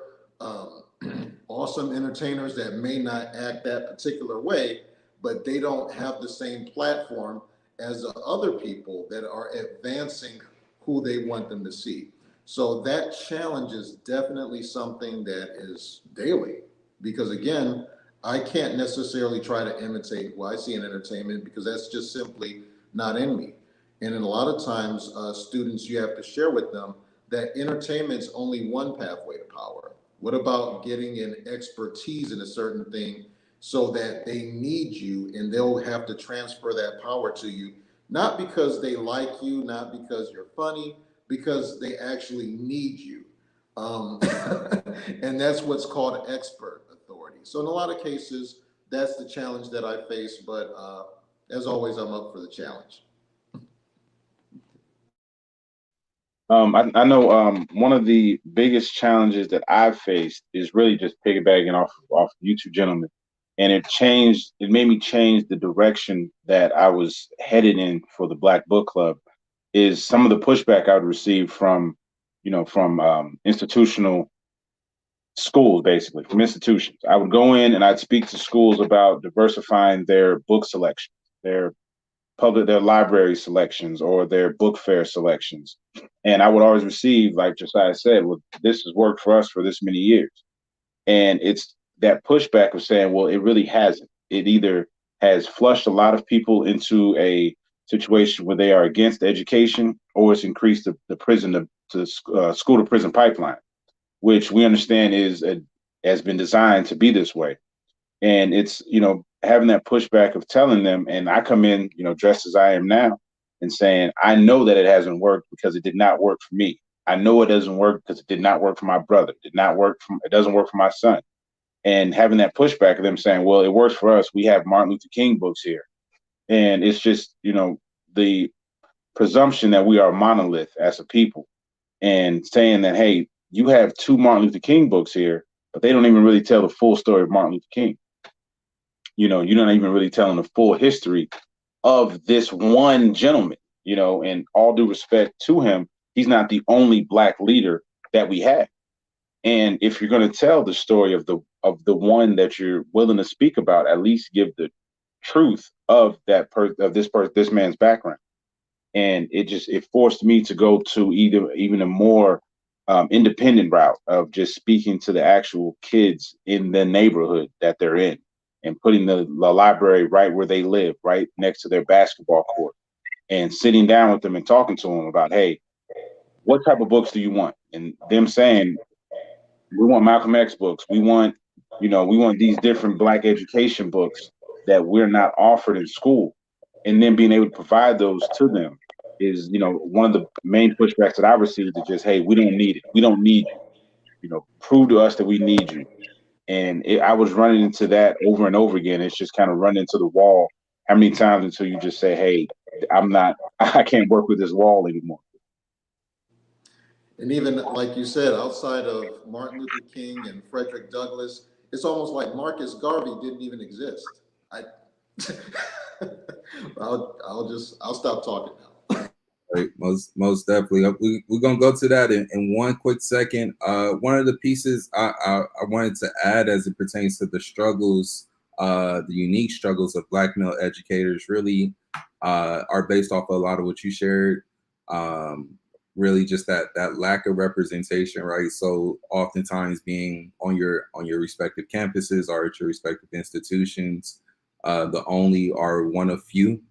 awesome entertainers that may not act that particular way, but they don't have the same platform as the other people that are advancing who they want them to see. So that challenge is definitely something that is daily because, again, I can't necessarily try to imitate who I see in entertainment because that's just simply not in me. And in a lot of times, students, you have to share with them that entertainment's only one pathway to power. What about getting an expertise in a certain thing so that they need you and they'll have to transfer that power to you, not because they like you, not because you're funny, because they actually need you. Um, and that's what's called expert authority. So in a lot of cases, that's the challenge that I face. But as always, I'm up for the challenge. I know one of the biggest challenges that I've faced is really just piggybacking off you two gentlemen, and it made me change the direction that I was headed in for the Black Book Club. Is some of the pushback I would receive from, from institutional schools, basically from institutions. I would go in and I'd speak to schools about diversifying their book selection, their their library selections or their book fair selections. And I would always receive, like Josiah said, well, this has worked for us for this many years. And it's that pushback of saying, well, it really hasn't. It either has flushed a lot of people into a situation where they are against education, or it's increased the prison to school to prison pipeline, which we understand has been designed to be this way. And it's, having that pushback of telling them, and I come in, dressed as I am now, and saying, I know that it hasn't worked because it did not work for me. I know it doesn't work because it did not work for my brother. It doesn't work for my son. And having that pushback of them saying, well, it works for us. We have Martin Luther King books here. And it's just, the presumption that we are a monolith as a people, and saying that, hey, you have two Martin Luther King books here, but they don't even really tell the full story of Martin Luther King. You're not even really telling the full history of this one gentleman, and all due respect to him, he's not the only Black leader that we have. And if you're going to tell the story of the one that you're willing to speak about, at least give the truth of this man's background. And it forced me to go to even a more independent route of just speaking to the actual kids in the neighborhood that they're in, and putting the library right where they live, right next to their basketball court, and sitting down with them and talking to them about, hey, what type of books do you want? And them saying, we want Malcolm X books. We want these different Black education books that we're not offered in school. And then being able to provide those to them is, one of the main pushbacks that I received is just, hey, we don't need it. We don't need you. Prove to us that we need you. And I was running into that over and over again. It's just kind of running into the wall. How many times until you just say, hey, I can't work with this wall anymore. And even like you said, outside of Martin Luther King and Frederick Douglass, it's almost like Marcus Garvey didn't even exist. I'll stop talking now. Right, most definitely. We're gonna go to that in one quick second. One of the pieces I wanted to add as it pertains to the struggles, the unique struggles of Black male educators, really are based off of a lot of what you shared. Really, just that lack of representation, right? So oftentimes being on your respective campuses or at your respective institutions, the only or one of few.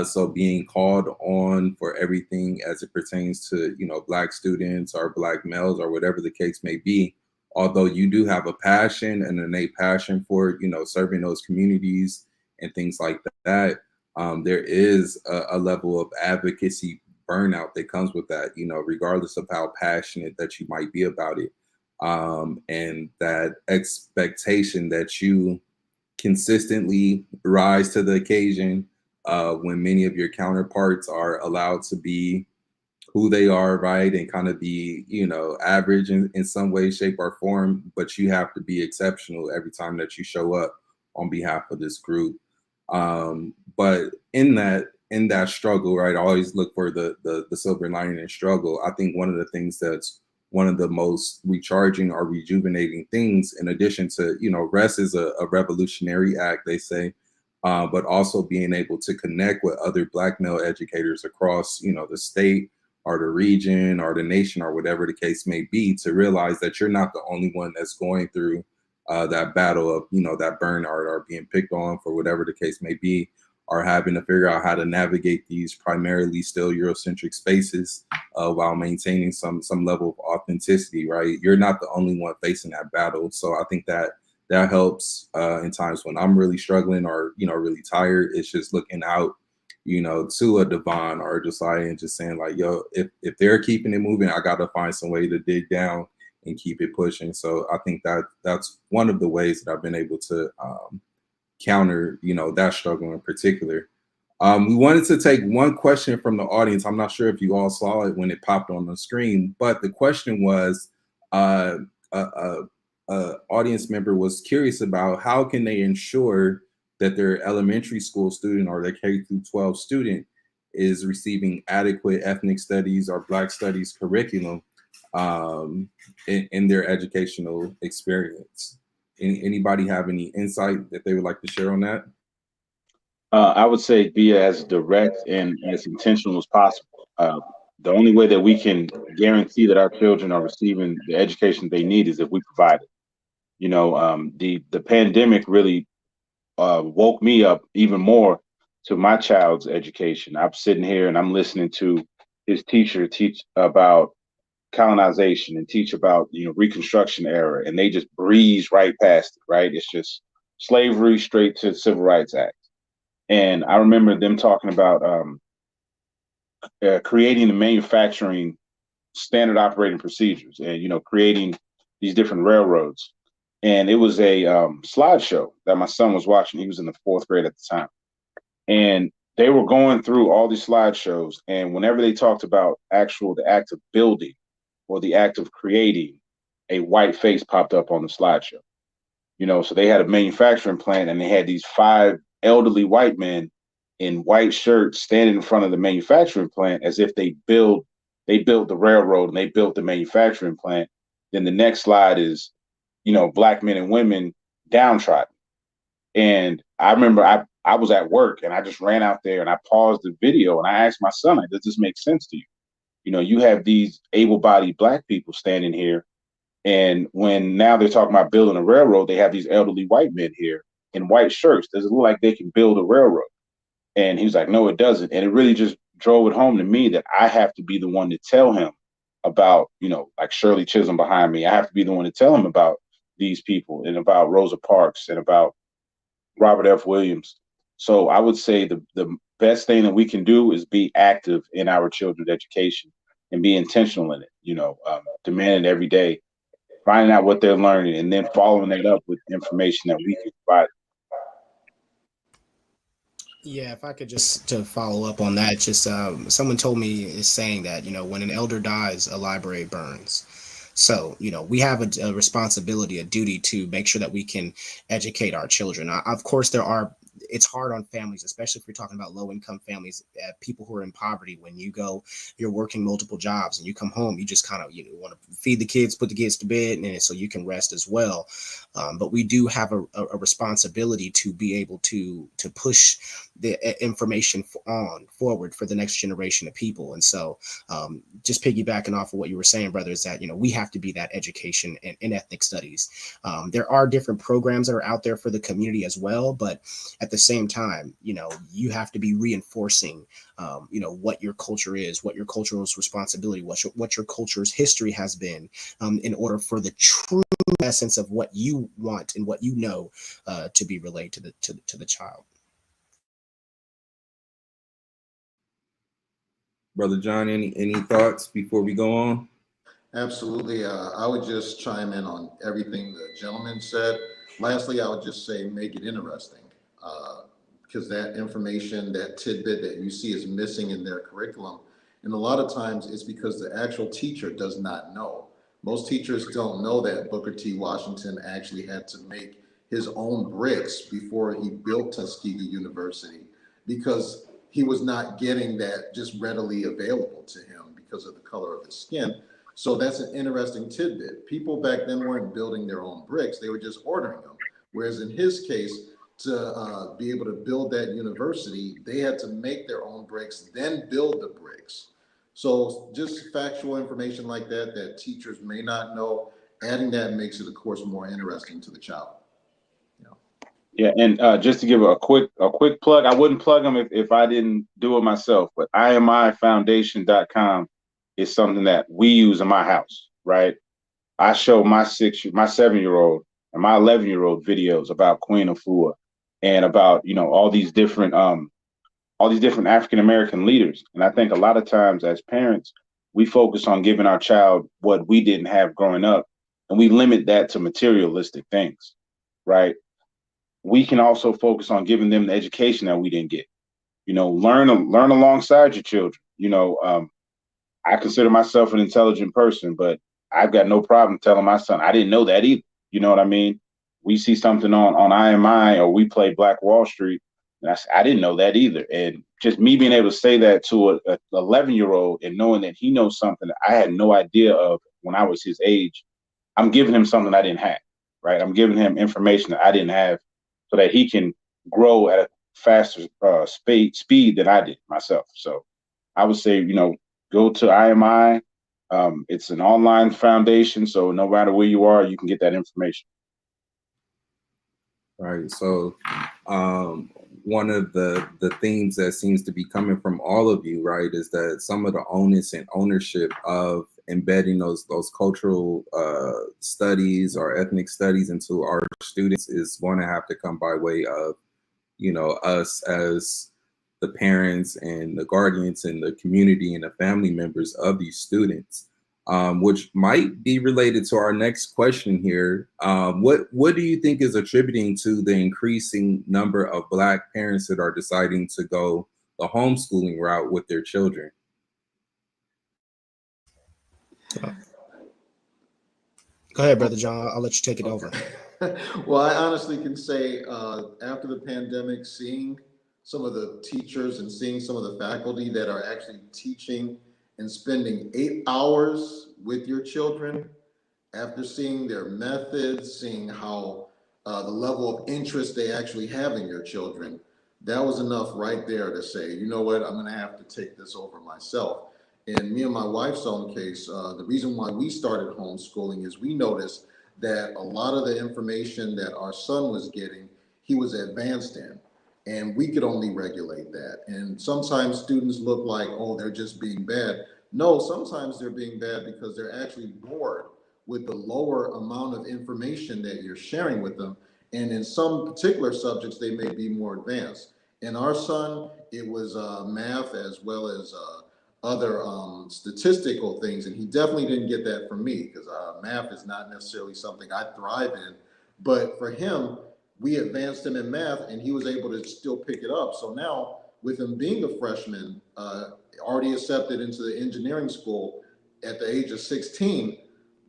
So being called on for everything as it pertains to, Black students or Black males or whatever the case may be, although you do have a passion, an innate passion for, serving those communities and things like that, there is a level of advocacy burnout that comes with that, regardless of how passionate that you might be about it. And that expectation that you consistently rise to the occasion when many of your counterparts are allowed to be who they are, right? And kind of be, average in some way, shape, or form, but you have to be exceptional every time that you show up on behalf of this group. But in that struggle, right, I always look for the silver lining in struggle. I think one of the things that's one of the most recharging or rejuvenating things, in addition to, rest is a revolutionary act, they say, but also being able to connect with other Black male educators across, the state or the region or the nation or whatever the case may be, to realize that you're not the only one that's going through that battle of, that burnout or being picked on for whatever the case may be, or having to figure out how to navigate these primarily still Eurocentric spaces while maintaining some level of authenticity, right? You're not the only one facing that battle. So I think that helps in times when I'm really struggling or, really tired. It's just looking out, to a Devon or a Josiah and just saying like, yo, if they're keeping it moving, I got to find some way to dig down and keep it pushing. So I think that's one of the ways that I've been able to counter, that struggle in particular. We wanted to take one question from the audience. I'm not sure if you all saw it when it popped on the screen, but the question was, audience member was curious about how can they ensure that their elementary school student or their K through 12 student is receiving adequate ethnic studies or Black studies curriculum in their educational experience. Anybody have any insight that they would like to share on that? I would say be as direct and as intentional as possible. Uh, the only way that we can guarantee that our children are receiving the education they need is if we provide it. The pandemic really woke me up even more to my child's education. I'm sitting here and I'm listening to his teacher teach about colonization and teach about Reconstruction era, and they just breeze right past it. Right, it's just slavery straight to the Civil Rights Act. And I remember them talking about creating the manufacturing standard operating procedures, and creating these different railroads. And it was a slideshow that my son was watching. He was in the fourth grade at the time, and they were going through all these slideshows. And whenever they talked about the act of building or the act of creating, a white face popped up on the slideshow. So they had a manufacturing plant, and they had these five elderly white men in white shirts standing in front of the manufacturing plant as if they built the railroad and they built the manufacturing plant. Then the next slide is, black men and women downtrodden. And I remember I was at work and I just ran out there and I paused the video and I asked my son, like, does this make sense to you? You have these able-bodied black people standing here, and when now they're talking about building a railroad, they have these elderly white men here in white shirts. Does it look like they can build a railroad? And he was like, no, it doesn't. And it really just drove it home to me that I have to be the one to tell him about, like Shirley Chisholm behind me. I have to be the one to tell him about these people and about Rosa Parks and about Robert F. Williams. So I would say the best thing that we can do is be active in our children's education and be intentional in it, demanding every day, finding out what they're learning, and then following it up with information that we can provide. Yeah, if I could just to follow up on that, just someone told me is saying that when an elder dies, a library burns. So we have a responsibility, a duty to make sure that we can educate our children. Of course, it's hard on families, especially if you're talking about low income families, people who are in poverty. When you're working multiple jobs and you come home, you just kind of want to feed the kids, put the kids to bed, and so you can rest as well. But we do have a responsibility to be able to push the information forward for the next generation of people. And so just piggybacking off of what you were saying, brother, is that we have to be that education in ethnic studies. There are different programs that are out there for the community as well, but at the same time, you have to be reinforcing what your culture is, what your cultural responsibility, what your culture's history has been, in order for the true essence of what you want and what to be relayed to the child. Brother John, any thoughts before we go on? Absolutely. I would just chime in on everything the gentleman said. Lastly, I would just say make it interesting, because that information, that tidbit that you see is missing in their curriculum. And a lot of times it's because the actual teacher does not know. Most teachers don't know that Booker T. Washington actually had to make his own bricks before he built Tuskegee University, because he was not getting that just readily available to him because of the color of his skin. So that's an interesting tidbit. People back then weren't building their own bricks, they were just ordering them. Whereas in his case, to be able to build that university, they had to make their own bricks, then build the bricks. So just factual information like that teachers may not know, adding that makes it, of course, more interesting to the child. Yeah, and just to give a quick plug, I wouldn't plug them if I didn't do it myself, but imifoundation.com is something that we use in my house, right? I show my 7-year-old and my 11-year-old videos about Queen Afua and about all these different African American leaders. And I think a lot of times as parents, we focus on giving our child what we didn't have growing up, and we limit that to materialistic things, right? We can also focus on giving them the education that we didn't get. Learn alongside your children. I consider myself an intelligent person, but I've got no problem telling my son I didn't know that either. You know what I mean? We see something on IMI or we play Black Wall Street, and I didn't know that either. And just me being able to say that to a 11-year-old and knowing that he knows something that I had no idea of when I was his age, I'm giving him something I didn't have, right? I'm giving him information that I didn't have so that he can grow at a faster speed than I did myself. So I would say, go to IMI. It's an online foundation, so no matter where you are, you can get that information. Right. So one of the themes that seems to be coming from all of you, right, is that some of the onus and ownership of embedding those cultural studies or ethnic studies into our students is going to have to come by way of, us as the parents and the guardians and the community and the family members of these students. Which might be related to our next question here. What do you think is attributing to the increasing number of Black parents that are deciding to go the homeschooling route with their children? Go ahead, Brother John. I'll let you take it over. Well, I honestly can say after the pandemic, seeing some of the teachers and seeing some of the faculty that are actually teaching and spending 8 hours with your children, after seeing their methods, seeing how the level of interest they actually have in your children, that was enough right there to say, you know what, I'm going to have to take this over myself. In me and my wife's own case, the reason why we started homeschooling is we noticed that a lot of the information that our son was getting, he was advanced in, and we could only regulate that. And sometimes students look like, oh, they're just being bad. No, sometimes they're being bad because they're actually bored with the lower amount of information that you're sharing with them. And in some particular subjects, they may be more advanced. In our son, it was math as well as other statistical things. And he definitely didn't get that from me because math is not necessarily something I thrive in. But for him, we advanced him in math and he was able to still pick it up. So now, with him being a freshman, already accepted into the engineering school at the age of 16,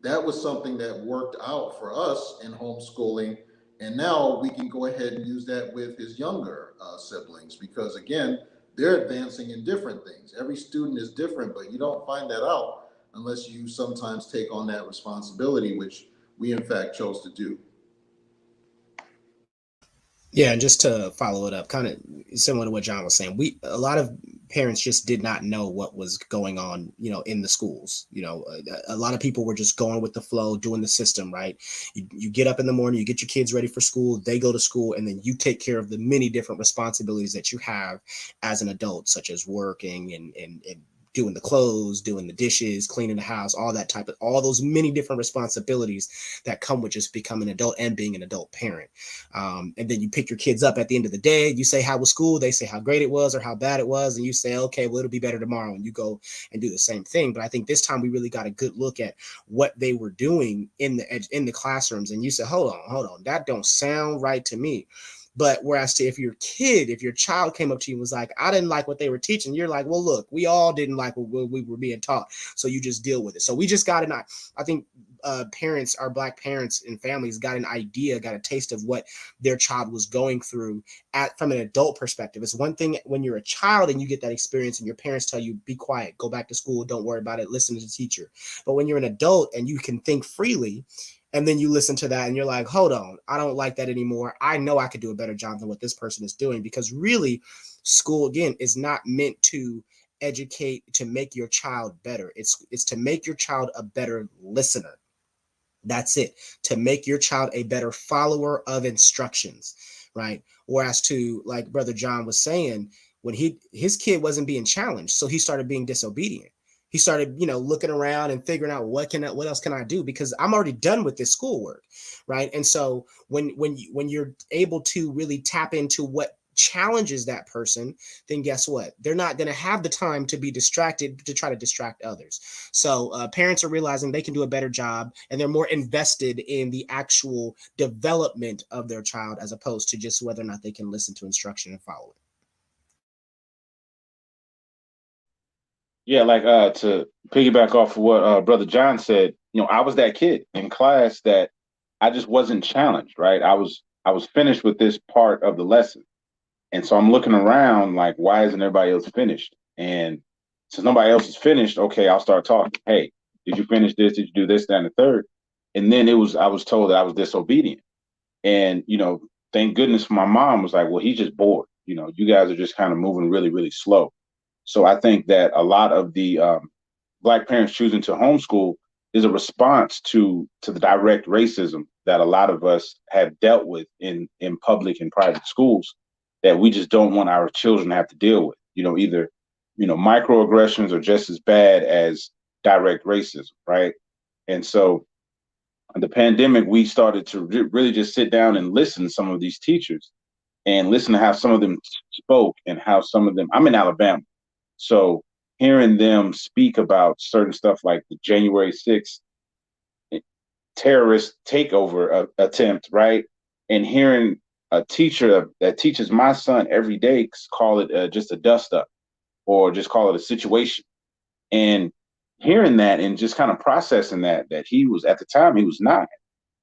that was something that worked out for us in homeschooling. And now we can go ahead and use that with his younger siblings because, again, they're advancing in different things. Every student is different, but you don't find that out unless you sometimes take on that responsibility, which we in fact chose to do. Yeah, and just to follow it up, kind of similar to what John was saying, a lot of parents just did not know what was going on, in the schools. A lot of people were just going with the flow, doing the system, right? You get up in the morning, you get your kids ready for school, they go to school, and then you take care of the many different responsibilities that you have as an adult, such as working and doing the clothes, doing the dishes, cleaning the house, all those many different responsibilities that come with just becoming an adult and being an adult parent. And then you pick your kids up at the end of the day. You say, how was school? They say how great it was or how bad it was. And you say, okay, well, it'll be better tomorrow. And you go and do the same thing. But I think this time we really got a good look at what they were doing in the classrooms. And you said, hold on, that don't sound right to me. But whereas if your child came up to you and was like, I didn't like what they were teaching, you're like, well, look, we all didn't like what we were being taught. So you just deal with it. So we just got I think parents, our Black parents and families got a taste of what their child was going through from an adult perspective. It's one thing when you're a child and you get that experience and your parents tell you, be quiet, go back to school, don't worry about it, listen to the teacher. But when you're an adult and you can think freely, and then you listen to that and you're like, hold on, I don't like that anymore. I know I could do a better job than what this person is doing, because really school, again, is not meant to educate, to make your child better. It's to make your child a better listener. That's it. To make your child a better follower of instructions, right? Whereas to, like Brother John was saying, when his kid wasn't being challenged, so he started being disobedient. He started, looking around and figuring out what else can I do, because I'm already done with this schoolwork, right? And so when you're able to really tap into what challenges that person, then guess what? They're not going to have the time to be distracted to try to distract others. So parents are realizing they can do a better job, and they're more invested in the actual development of their child as opposed to just whether or not they can listen to instruction and follow it. Yeah, like to piggyback off of what Brother John said, I was that kid in class that I just wasn't challenged, right? I was finished with this part of the lesson. And so I'm looking around like, why isn't everybody else finished? And since nobody else is finished, okay, I'll start talking. Hey, did you finish this? Did you do this, that, and the third? And then I was told that I was disobedient. And, thank goodness my mom was like, well, he's just bored. You know, you guys are just kind of moving really, really slow. So I think that a lot of the Black parents choosing to homeschool is a response to the direct racism that a lot of us have dealt with in public and private schools, that we just don't want our children to have to deal with. You know, either, you know, microaggressions are just as bad as direct racism, right? And so in the pandemic, we started to really just sit down and listen to some of these teachers and listen to how some of them spoke and how some of them, I'm in Alabama, so hearing them speak about certain stuff like the January 6th terrorist takeover attempt, right? And hearing a teacher that teaches my son every day call it just a dust up, or just call it a situation. And hearing that and just kind of processing that he was, at the time, he was 9.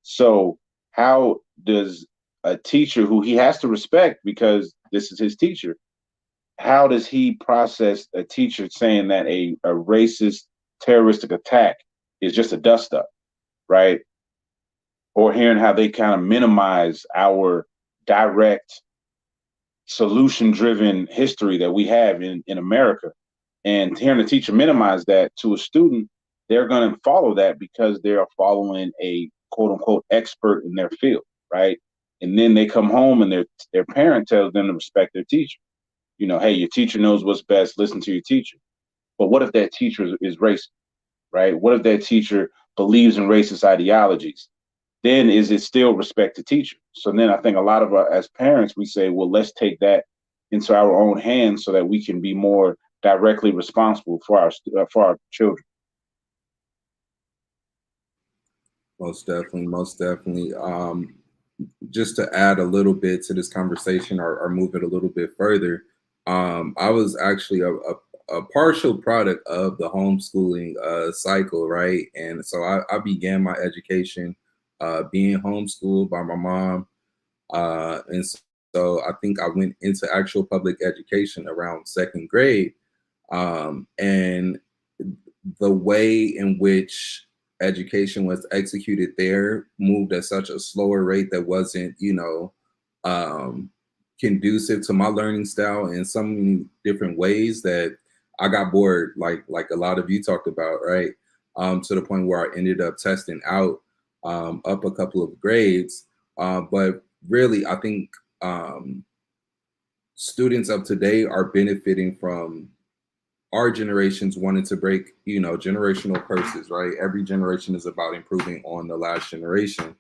So how does a teacher who he has to respect, because this is his teacher, how does he process a teacher saying that a racist terroristic attack is just a dust up, right? Or hearing how they kind of minimize our direct solution driven history that we have in America, and hearing a teacher minimize that to a student, they're going to follow that because they are following a quote unquote expert in their field, right? And then they come home and their parent tells them to respect their teacher. You know, hey, your teacher knows what's best, listen to your teacher. But what if that teacher is racist, right? What if that teacher believes in racist ideologies? Then is it still respect the teacher? So then I think a lot of us as parents, we say, well, let's take that into our own hands so that we can be more directly responsible for our children. Most definitely, most definitely. Just to add a little bit to this conversation, or move it a little bit further, I was actually a partial product of the homeschooling cycle, right? And so I began my education being homeschooled by my mom. And so I think I went into actual public education around second grade. And the way in which education was executed there moved at such a slower rate that wasn't, conducive to my learning style in so many different ways that I got bored, like a lot of you talked about, right? To the point where I ended up testing out up a couple of grades. But really, I think students of today are benefiting from our generations wanting to break, generational curses, right? Every generation is about improving on the last generation.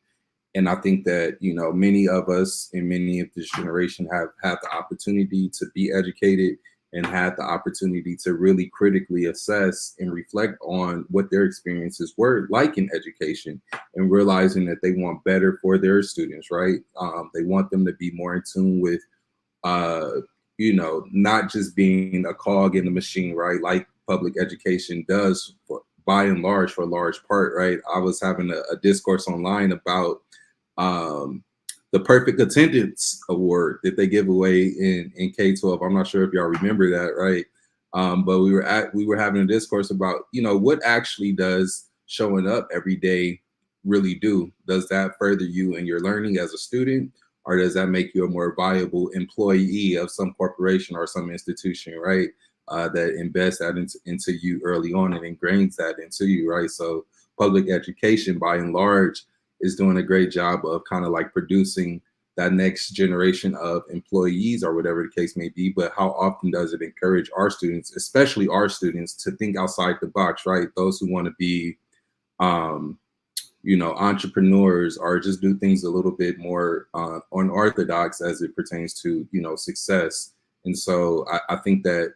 And I think that, many of us in many of this generation have had the opportunity to be educated and had the opportunity to really critically assess and reflect on what their experiences were like in education, and realizing that they want better for their students, right? They want them to be more in tune with, not just being a cog in the machine, right? Like public education does by and large, for a large part, right? I was having a discourse online about the Perfect Attendance Award that they give away in K-12. I'm not sure if y'all remember that, right? But we were having a discourse about, what actually does showing up every day really do? Does that further you in your learning as a student, or does that make you a more viable employee of some corporation or some institution, right? That invests that into you early on and ingrains that into you, right? So public education, by and large, is doing a great job of kind of like producing that next generation of employees, or whatever the case may be. But how often does it encourage our students, especially our students, to think outside the box, right? Those who want to be, entrepreneurs, or just do things a little bit more unorthodox as it pertains to, success. And so I think that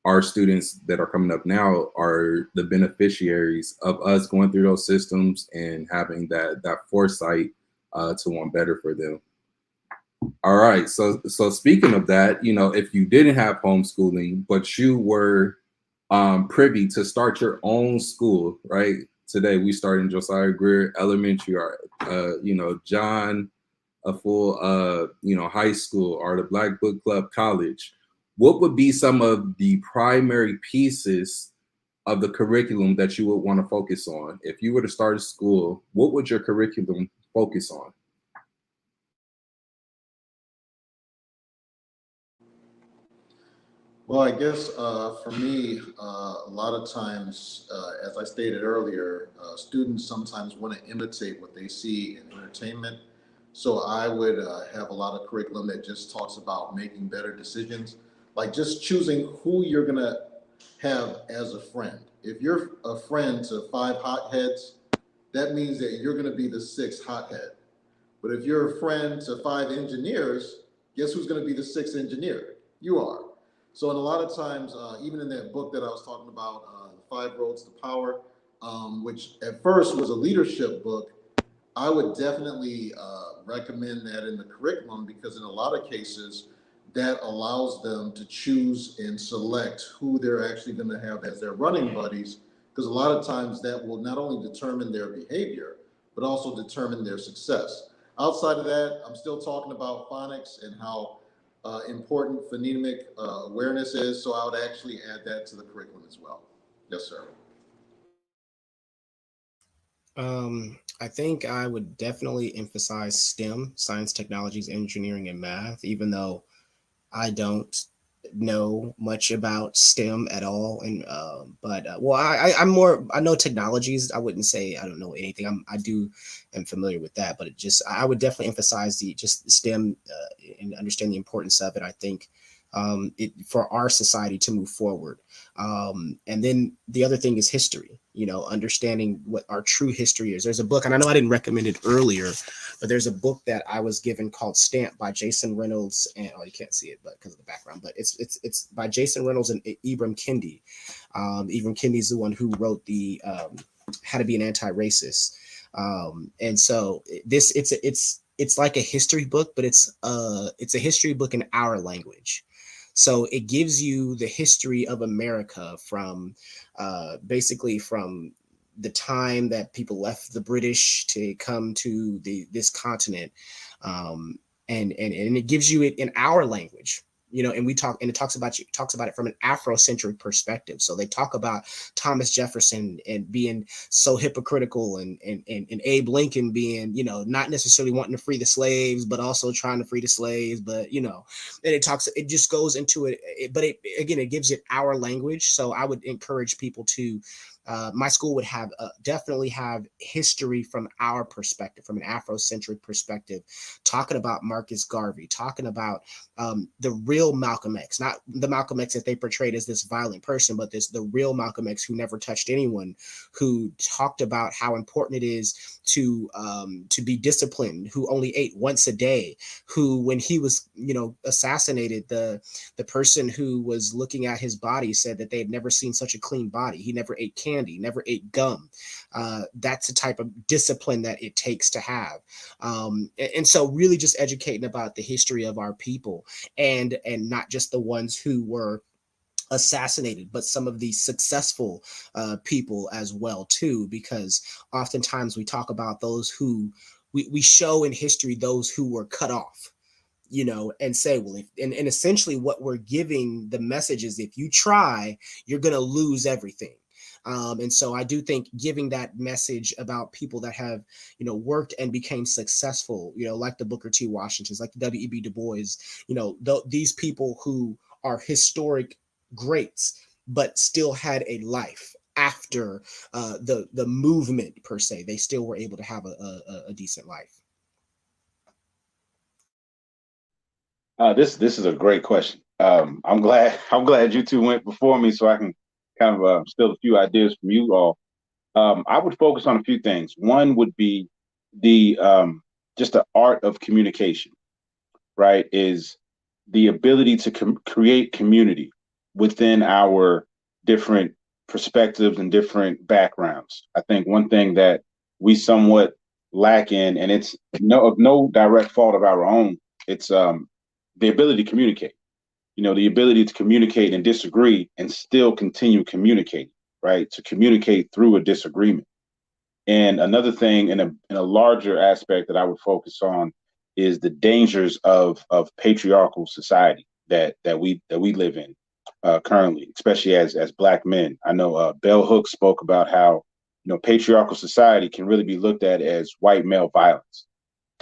our students that are coming up now are the beneficiaries of us going through those systems and having that foresight to want better for them. All right. So speaking of that, if you didn't have homeschooling, but you were privy to start your own school, right? Today we start in Josiah Greer Elementary, or John, a full high school, or the Black Book Club College. What would be some of the primary pieces of the curriculum that you would want to focus on? If you were to start a school, what would your curriculum focus on? Well, I guess for me, a lot of times, as I stated earlier, students sometimes want to imitate what they see in entertainment. So I would have a lot of curriculum that just talks about making better decisions, like just choosing who you're going to have as a friend. If you're a friend to five hotheads, that means that you're going to be the sixth hothead. But if you're a friend to five engineers, guess who's going to be the sixth engineer? You are. So, in a lot of times, even in that book that I was talking about, Five Roads to Power, which at first was a leadership book, I would definitely recommend that in the curriculum because in a lot of cases, that allows them to choose and select who they're actually going to have as their running buddies. Because a lot of times that will not only determine their behavior, but also determine their success. Outside of that, I'm still talking about phonics and how important phonemic awareness is. So I would actually add that to the curriculum as well. Yes, sir. I think I would definitely emphasize STEM, science, technologies, engineering, and math, even though I don't know much about STEM at all. And but well, I'm more, I know technologies. I wouldn't say I don't know anything. Am familiar with that, but it just, I would definitely emphasize the just STEM and understand the importance of it. I think it for our society to move forward. And then the other thing is history, you know, understanding what our true history is. There's a book, and I know I didn't recommend it earlier, but there's a book that I was given called Stamp by Jason Reynolds, and oh, you can't see it, but because of the background. But it's by Jason Reynolds and Ibram Kendi. Ibram Kendi is the one who wrote the How to Be an Anti-Racist, and so it's like a history book, but it's a history book in our language. So it gives you the history of America from basically from the time that people left the British to come to this continent, and it gives you it in our language, you know. And it talks about it from an Afrocentric perspective. So they talk about Thomas Jefferson and being so hypocritical, and Abe Lincoln being, you know, not necessarily wanting to free the slaves, but also trying to free the slaves, but you know. And it just goes into it, but it gives it our language. So I would encourage people to my school would have definitely have history from our perspective, from an Afrocentric perspective, talking about Marcus Garvey, talking about the real Malcolm X, not the Malcolm X that they portrayed as this violent person, but the real Malcolm X who never touched anyone, who talked about how important it is to be disciplined, who only ate once a day, who, when he was, you know, assassinated, the person who was looking at his body said that they had never seen such a clean body. He never ate candy, never ate gum. That's the type of discipline that it takes to have. And so really just educating about the history of our people, and not just the ones who were assassinated, but some of the successful people as well too, because oftentimes we talk about those who we show in history those who were cut off, you know, and say, well, and essentially what we're giving the message is, if you try, you're going to lose everything. And so I do think giving that message about people that have, you know, worked and became successful, you know, like the Booker T. Washingtons, like the W.E.B. Du Bois, you know, these people who are historic greats, but still had a life after the movement per se. They still were able to have a decent life. This is a great question. I'm glad you two went before me, so I can kind of steal a few ideas from you all. I would focus on a few things. One would be the just the art of communication, right? Is the ability to create community within our different perspectives and different backgrounds. I think one thing that we somewhat lack in, and it's no direct fault of our own, it's the ability to communicate. You know, the ability to communicate and disagree and still continue communicating, right? To communicate through a disagreement. And another thing in a larger aspect that I would focus on is the dangers of patriarchal society that we live in currently, especially as Black men. I know Bell Hooks spoke about how, you know, patriarchal society can really be looked at as white male violence,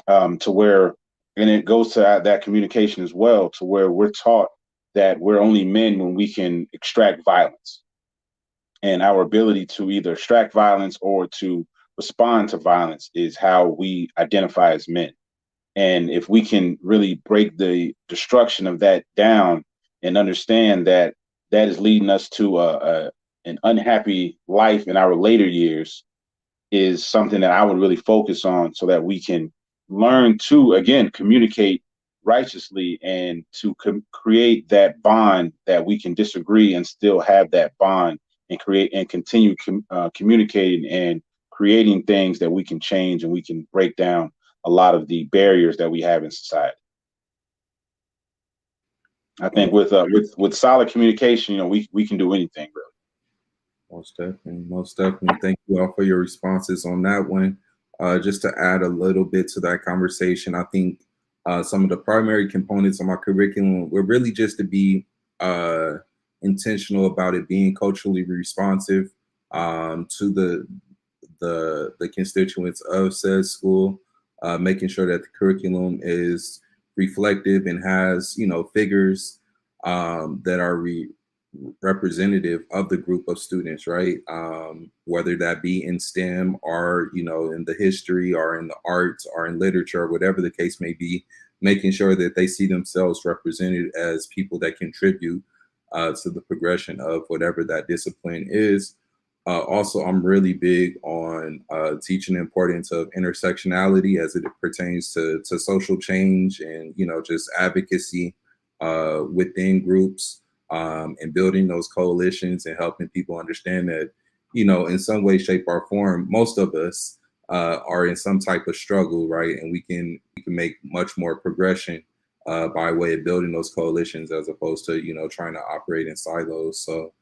to where, and it goes to that communication as well, to where we're taught that we're only men when we can extract violence. And our ability to either extract violence or to respond to violence is how we identify as men. And if we can really break the destruction of that down and understand that that is leading us to an unhappy life in our later years, is something that I would really focus on, so that we can learn to, again, communicate righteously and to create that bond that we can disagree and still have that bond, and create and continue communicating and creating things that we can change, and we can break down a lot of the barriers that we have in society. I think with solid communication, we can do anything, really. Most definitely. Most definitely. Thank you all for your responses on that one. Just to add a little bit to that conversation, I think some of the primary components of my curriculum were really just to be intentional about it being culturally responsive to the constituents of said school, making sure that the curriculum is reflective and has, figures that are representative of the group of students, right? Whether that be in STEM or, in the history or in the arts or in literature, whatever the case may be, making sure that they see themselves represented as people that contribute to the progression of whatever that discipline is. Also, I'm really big on teaching the importance of intersectionality as it pertains to social change and, just advocacy within groups. And building those coalitions and helping people understand that, in some way, shape, or form, most of us are in some type of struggle, right? And we can make much more progression by way of building those coalitions as opposed to, trying to operate in silos. So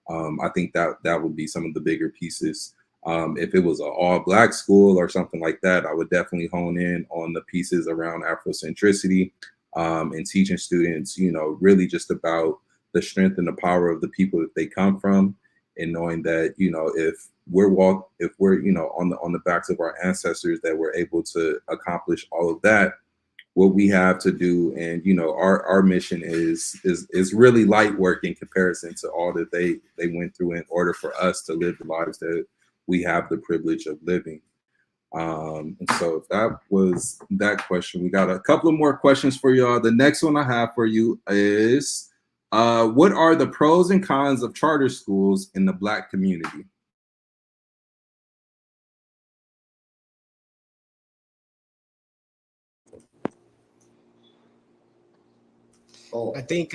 I think that would be some of the bigger pieces. If it was an all-Black school or something like that, I would definitely hone in on the pieces around Afrocentricity and teaching students, really just about the strength and the power of the people that they come from, and knowing that, if we're on the backs of our ancestors, that we're able to accomplish all of that, what we have to do, and our mission is really light work in comparison to all that they went through in order for us to live the lives that we have the privilege of living. And so that was that question. We got a couple of more questions for y'all. The next one I have for you is, what are the pros and cons of charter schools in the Black community? I think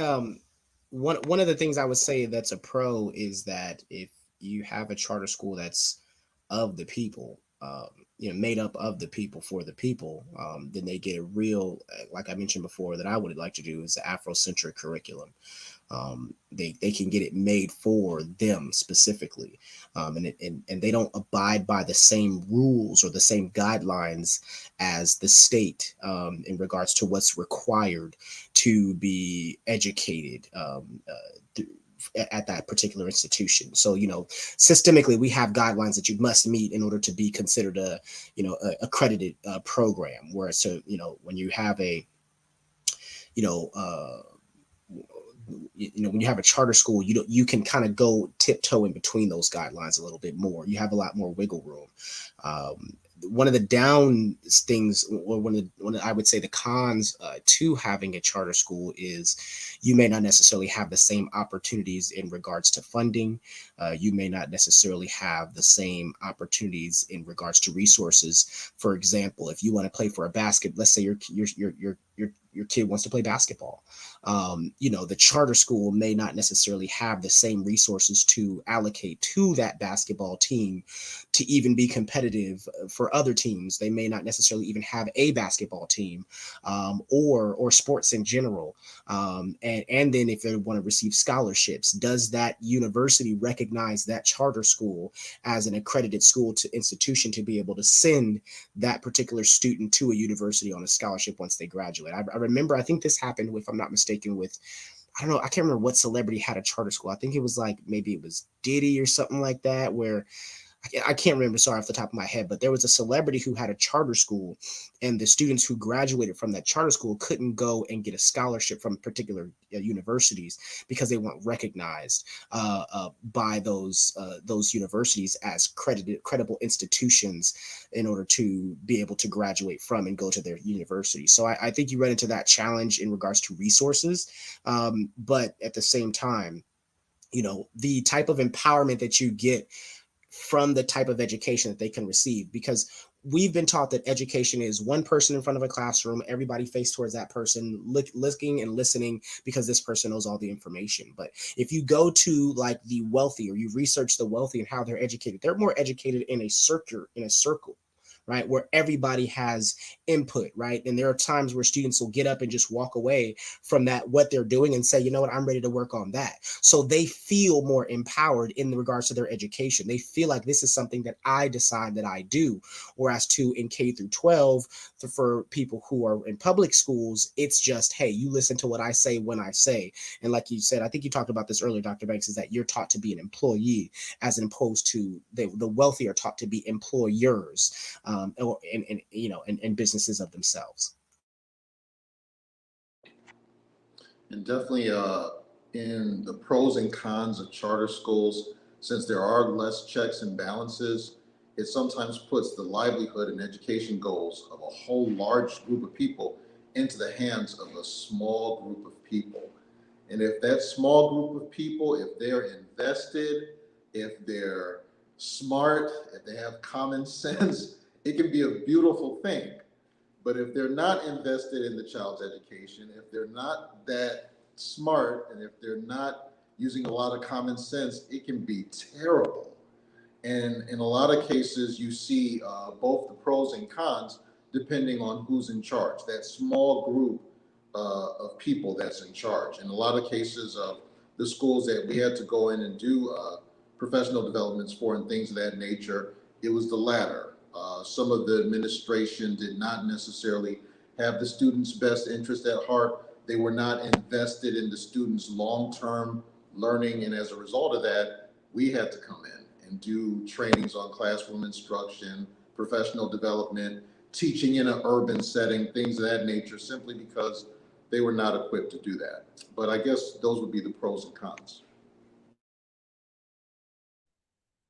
one of the things I would say that's a pro is that if you have a charter school that's of the people, made up of the people for the people, then they get a real, like I mentioned before, that I would like to do is the Afrocentric curriculum. They can get it made for them specifically, and they don't abide by the same rules or the same guidelines as the state in regards to what's required to be educated at that particular institution. So, systemically, we have guidelines that you must meet in order to be considered a accredited program. Whereas, so, when you have a, when you have a charter school, you can kind of go tiptoe in between those guidelines a little bit more. You have a lot more wiggle room. One of the down things, or one of I would say the cons to having a charter school is you may not necessarily have the same opportunities in regards to funding. You may not necessarily have the same opportunities in regards to resources. For example, if you want to play for a basket, let's say your kid wants to play basketball. The charter school may not necessarily have the same resources to allocate to that basketball team to even be competitive for other teams. They may not necessarily even have a basketball team or sports in general. And then if they want to receive scholarships, does that university recognize that charter school as an accredited school to institution to be able to send that particular student to a university on a scholarship once they graduate? I remember, I think this happened, if I'm not mistaken, with, I don't know, I can't remember what celebrity had a charter school. I think it was maybe it was Diddy or something like that, where I can't remember, sorry, off the top of my head, but there was a celebrity who had a charter school, and the students who graduated from that charter school couldn't go and get a scholarship from particular universities because they weren't recognized by those universities as credible institutions in order to be able to graduate from and go to their university. So I think you run into that challenge in regards to resources, but at the same time, the type of empowerment that you get from the type of education that they can receive, because we've been taught that education is one person in front of a classroom, everybody face towards that person, looking and listening because this person knows all the information. But if you go to like the wealthy, or you research the wealthy and how they're educated, they're more educated in a circle, right, where everybody has input, right? And there are times where students will get up and just walk away from that, what they're doing, and say, you know what, I'm ready to work on that. So they feel more empowered in regards to their education. They feel like this is something that I decide that I do. Whereas in K through 12, for people who are in public schools, it's just, hey, you listen to what I say when I say. And like you said, I think you talked about this earlier, Dr. Banks, is that you're taught to be an employee as opposed to the wealthy are taught to be employers. And businesses of themselves. And definitely in the pros and cons of charter schools, since there are less checks and balances, it sometimes puts the livelihood and education goals of a whole large group of people into the hands of a small group of people. And if that small group of people, if they're invested, if they're smart, if they have common sense, it can be a beautiful thing. But if they're not invested in the child's education, if they're not that smart, and if they're not using a lot of common sense, it can be terrible. And in a lot of cases, you see both the pros and cons depending on who's in charge, that small group of people that's in charge. In a lot of cases of the schools that we had to go in and do professional developments for and things of that nature, it was the latter. Some of the administration did not necessarily have the students' best interest at heart. They were not invested in the students' long-term learning. And as a result of that, we had to come in and do trainings on classroom instruction, professional development, teaching in an urban setting, things of that nature, simply because they were not equipped to do that. But I guess those would be the pros and cons.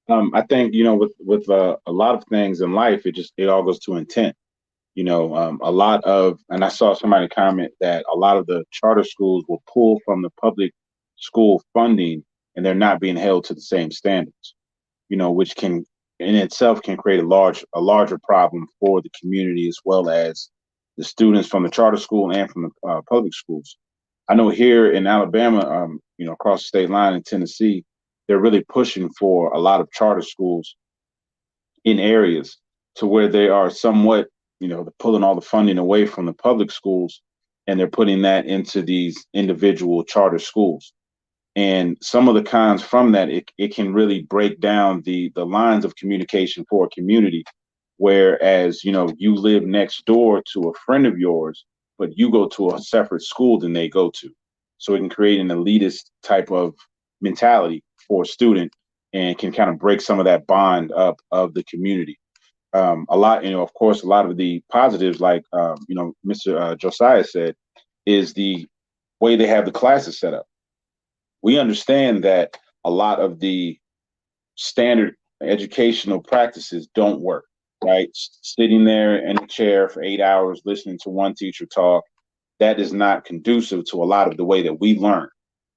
I think, with a lot of things in life, it all goes to intent. A lot of, and I saw somebody comment that a lot of the charter schools will pull from the public school funding, and they're not being held to the same standards, which can in itself can create a larger problem for the community, as well as the students from the charter school and from the public schools. I know here in Alabama, across the state line in Tennessee, they're really pushing for a lot of charter schools in areas to where they are somewhat, they're pulling all the funding away from the public schools, and they're putting that into these individual charter schools. And some of the cons from that, it can really break down the lines of communication for a community. Whereas, you live next door to a friend of yours, but you go to a separate school than they go to. So it can create an elitist type of mentality for a student, and can kind of break some of that bond up of the community. A lot, of course, a lot of the positives, like, Mr. Josiah said, is the way they have the classes set up. We understand that a lot of the standard educational practices don't work, right? Sitting there in a chair for 8 hours, listening to one teacher talk, that is not conducive to a lot of the way that we learn.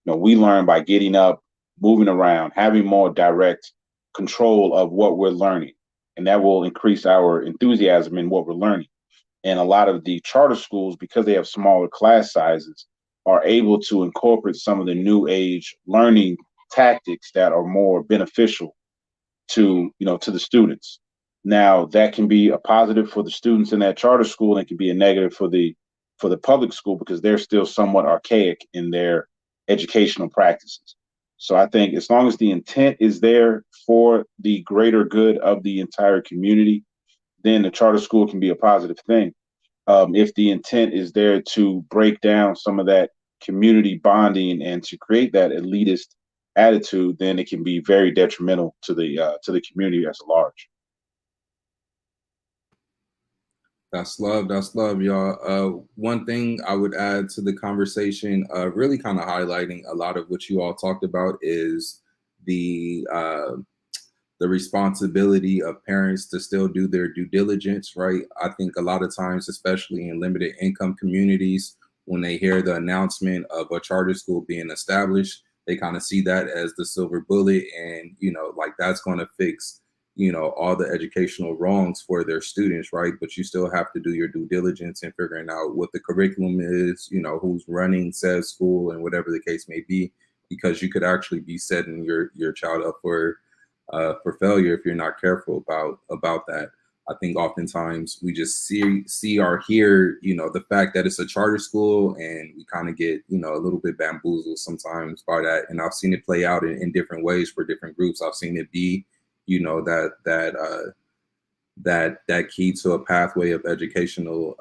We learn by getting up, moving around, having more direct control of what we're learning. And that will increase our enthusiasm in what we're learning. And a lot of the charter schools, because they have smaller class sizes, are able to incorporate some of the new age learning tactics that are more beneficial to the students. Now, that can be a positive for the students in that charter school, and it can be a negative for the public school, because they're still somewhat archaic in their educational practices. So I think as long as the intent is there for the greater good of the entire community, then the charter school can be a positive thing. If the intent is there to break down some of that community bonding and to create that elitist attitude, then it can be very detrimental to the community as a large. That's love. That's love, y'all. One thing I would add to the conversation, really kind of highlighting a lot of what you all talked about, is the responsibility of parents to still do their due diligence, right? I think a lot of times, especially in limited income communities, when they hear the announcement of a charter school being established, they kind of see that as the silver bullet, and like that's going to fix all the educational wrongs for their students, right? But you still have to do your due diligence in figuring out what the curriculum is, who's running said school, and whatever the case may be, because you could actually be setting your child up for failure if you're not careful about that. I think oftentimes we just see or hear, the fact that it's a charter school, and we kind of get, a little bit bamboozled sometimes by that. And I've seen it play out in different ways for different groups. I've seen it be, that key to a pathway of educational,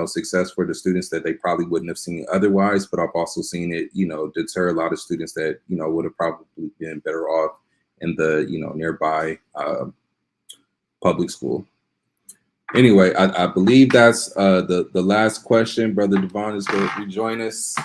success for the students that they probably wouldn't have seen otherwise. But I've also seen it, deter a lot of students that, would have probably been better off in the nearby public school. Anyway, I believe that's the last question. Brother Devon is going to rejoin us.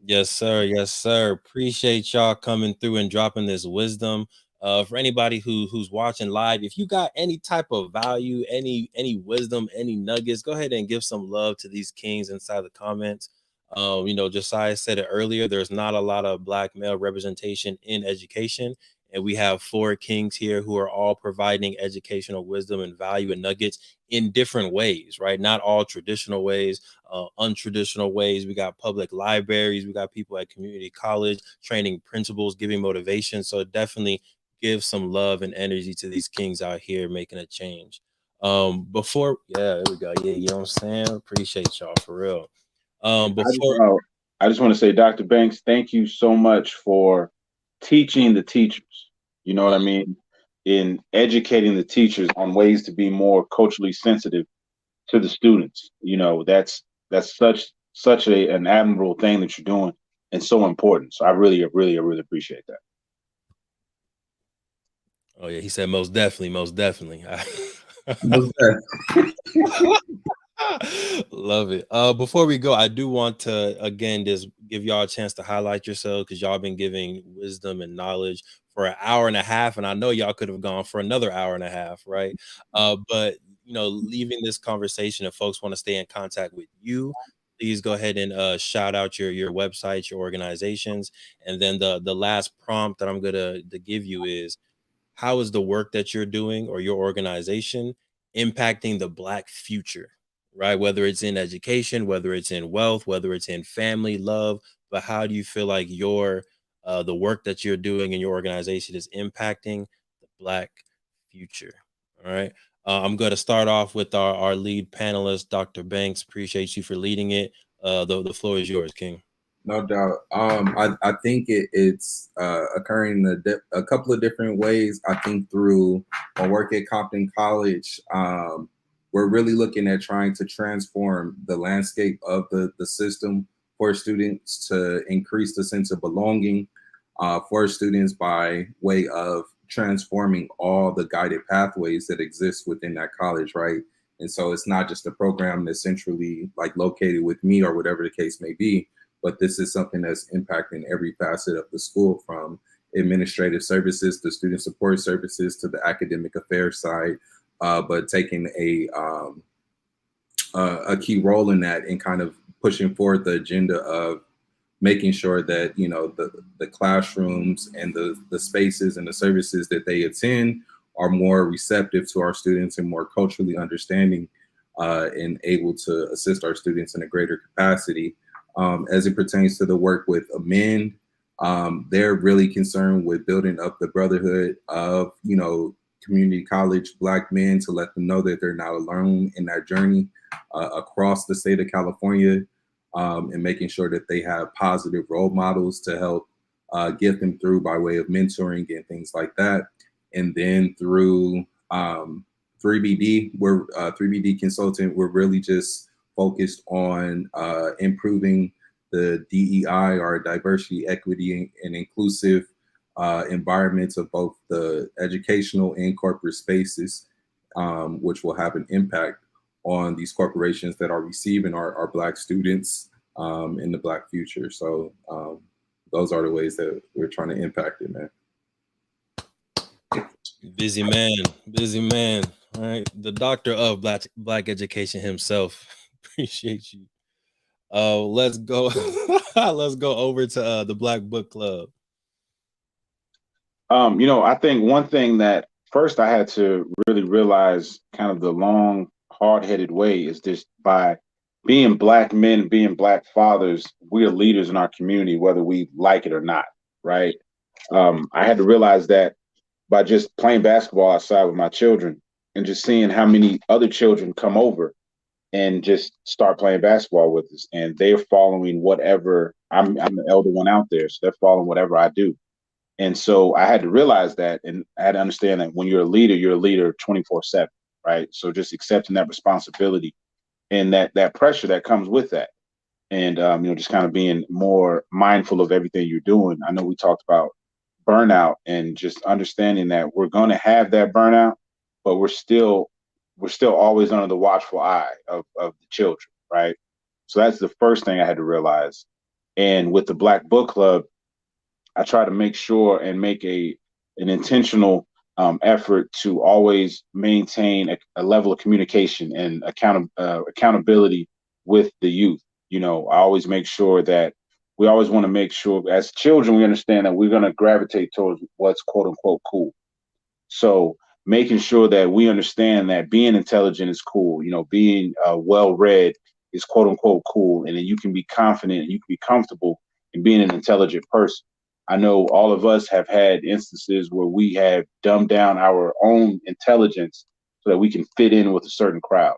Yes, sir. Yes, sir. Appreciate y'all coming through and dropping this wisdom. For anybody who's watching live, if you got any type of value, any wisdom, any nuggets, go ahead and give some love to these kings inside the comments. Josiah said it earlier, there's not a lot of Black male representation in education. And we have 4 kings here who are all providing educational wisdom and value and nuggets in different ways, right? Not all traditional ways, untraditional ways. We got public libraries. We got people at community college training principals, giving motivation. So definitely give some love and energy to these kings out here making a change. There we go. Yeah, you know what I'm saying? Appreciate y'all for real. I just want to say, Dr. Banks, thank you so much for teaching the teachers. You know what I mean? In educating the teachers on ways to be more culturally sensitive to the students. That's such an admirable thing that you're doing, and so important. So I really appreciate that. Oh yeah, he said most definitely. Most definitely. Love it. Before we go, I do want to again just give y'all a chance to highlight yourself, because y'all been giving wisdom and knowledge for an hour and a half, and I know y'all could have gone for another hour and a half, right? But leaving this conversation, if folks want to stay in contact with you, please go ahead and shout out your websites, your organizations, and then the last prompt that I'm gonna give you is, how is the work that you're doing or your organization impacting the Black future, right? Whether it's in education, whether it's in wealth, whether it's in family, love, but how do you feel like the work that you're doing in your organization is impacting the Black future? All right. I'm going to start off with our lead panelist, Dr. Banks. Appreciate you for leading it. The floor is yours, King. No doubt. I think it's occurring in a couple of different ways. I think through my work at Compton College, we're really looking at trying to transform the landscape of the system for students, to increase the sense of belonging for students by way of transforming all the guided pathways that exist within that college, right? And so it's not just a program that's centrally located with me or whatever the case may be, but this is something that's impacting every facet of the school, from administrative services to student support services to the academic affairs side, but taking a key role in that and kind of pushing forward the agenda of making sure that the classrooms and the spaces and the services that they attend are more receptive to our students and more culturally understanding, and able to assist our students in a greater capacity. As it pertains to the work with Amend, they're really concerned with building up the brotherhood of, community college Black men, to let them know that they're not alone in that journey across the state of California, and making sure that they have positive role models to help get them through by way of mentoring and things like that. And then through 3BD, we're 3BD consultant, we're really just focused on improving the DEI, or diversity, equity, and inclusive environments of both the educational and corporate spaces, which will have an impact on these corporations that are receiving our Black students in the Black future. So those are the ways that we're trying to impact it, man. Busy man, busy man. All right, the doctor of black education himself. Appreciate you. Let's go. Let's go over to the Black Book Club. I think one thing that first I had to really realize kind of the long, hard-headed way is just by being Black men, being Black fathers, we are leaders in our community, whether we like it or not, right? I had to realize that by just playing basketball outside with my children and just seeing how many other children come over and just start playing basketball with us. And they're following whatever I'm the elder one out there. So they're following whatever I do. And so I had to realize that, and I had to understand that when you're a leader 24/7, right? So just accepting that responsibility and that pressure that comes with that. And, just kind of being more mindful of everything you're doing. I know we talked about burnout and just understanding that we're going to have that burnout, but we're still always under the watchful eye of the children, right? So that's the first thing I had to realize. And with the Black Book Club, I try to make sure and make an intentional effort to always maintain a level of communication and accountability with the youth. I always make sure that we always want to make sure as children we understand that we're going to gravitate towards what's quote unquote cool. So making sure that we understand that being intelligent is cool, being well read is quote unquote cool, and then you can be confident and you can be comfortable in being an intelligent person. I know all of us have had instances where we have dumbed down our own intelligence so that we can fit in with a certain crowd.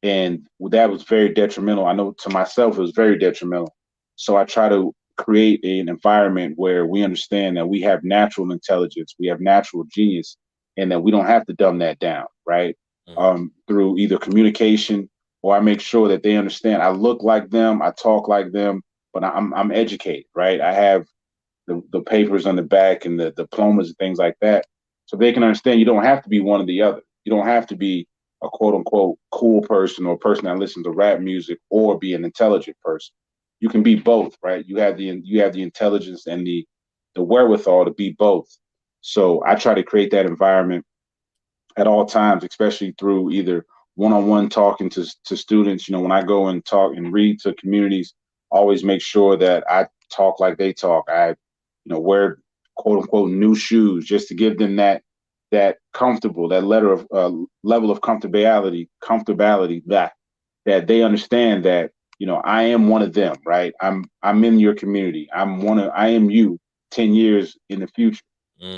And that was very detrimental. I know to myself, it was very detrimental. So I try to create an environment where we understand that we have natural intelligence, we have natural genius, and that we don't have to dumb that down, right? Through either communication, or I make sure that they understand I look like them, I talk like them, but I'm educated, right? I have the papers on the back and the diplomas and things like that. So they can understand you don't have to be one or the other. You don't have to be a quote unquote cool person or a person that listens to rap music or be an intelligent person. You can be both, right? You have the intelligence and the wherewithal to be both. So I try to create that environment at all times, especially through either one-on-one talking to students. When I go and talk and read to communities, always make sure that I talk like they talk. I, wear quote unquote new shoes just to give them that comfortable, that level of comfortability that they understand that, I am one of them, right? I'm in your community. I am you 10 years in the future,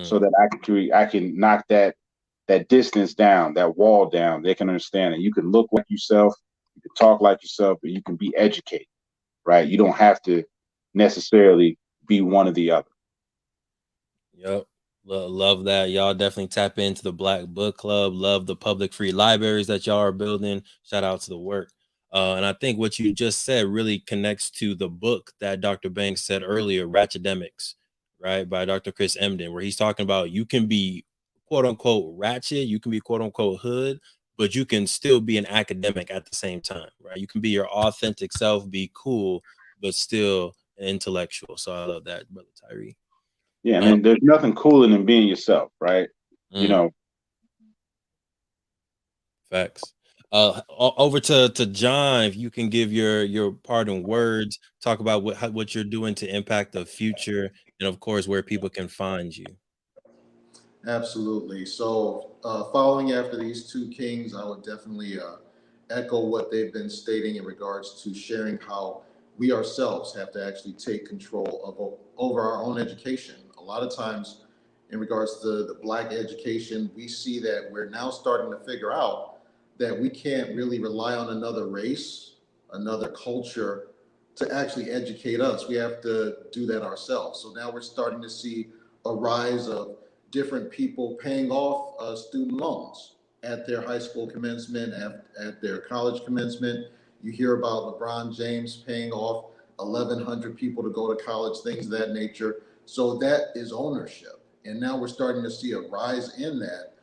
so that I can knock that distance down, that wall down. They can understand it. You can look like yourself, you can talk like yourself, but you can be educated, right? You don't have to necessarily be one or the other. Yep. Love that. Y'all definitely tap into the Black Book Club. Love the public free libraries that y'all are building. Shout out to the work. And I think what you just said really connects to the book that Dr. Banks said earlier, Ratchetdemics, right, by Dr. Chris Emdin, where he's talking about you can be quote unquote ratchet, you can be quote unquote hood, but you can still be an academic at the same time, right? You can be your authentic self, be cool, but still intellectual. So I love that, brother Tyree. Yeah, and there's nothing cooler than being yourself, right? Facts. Over to John, if you can give your parting words, talk about what you're doing to impact the future, and of course where people can find you. Absolutely. So, following after these two kings, I would definitely echo what they've been stating in regards to sharing how we ourselves have to actually take control over our own education. A lot of times, in regards to the Black education, we see that we're now starting to figure out that we can't really rely on another race, another culture to actually educate us. We have to do that ourselves. So now we're starting to see a rise of different people paying off student loans at their high school commencement, at their college commencement. You hear about LeBron James paying off 1,100 people to go to college, things of that nature. So that is ownership. And now we're starting to see a rise in that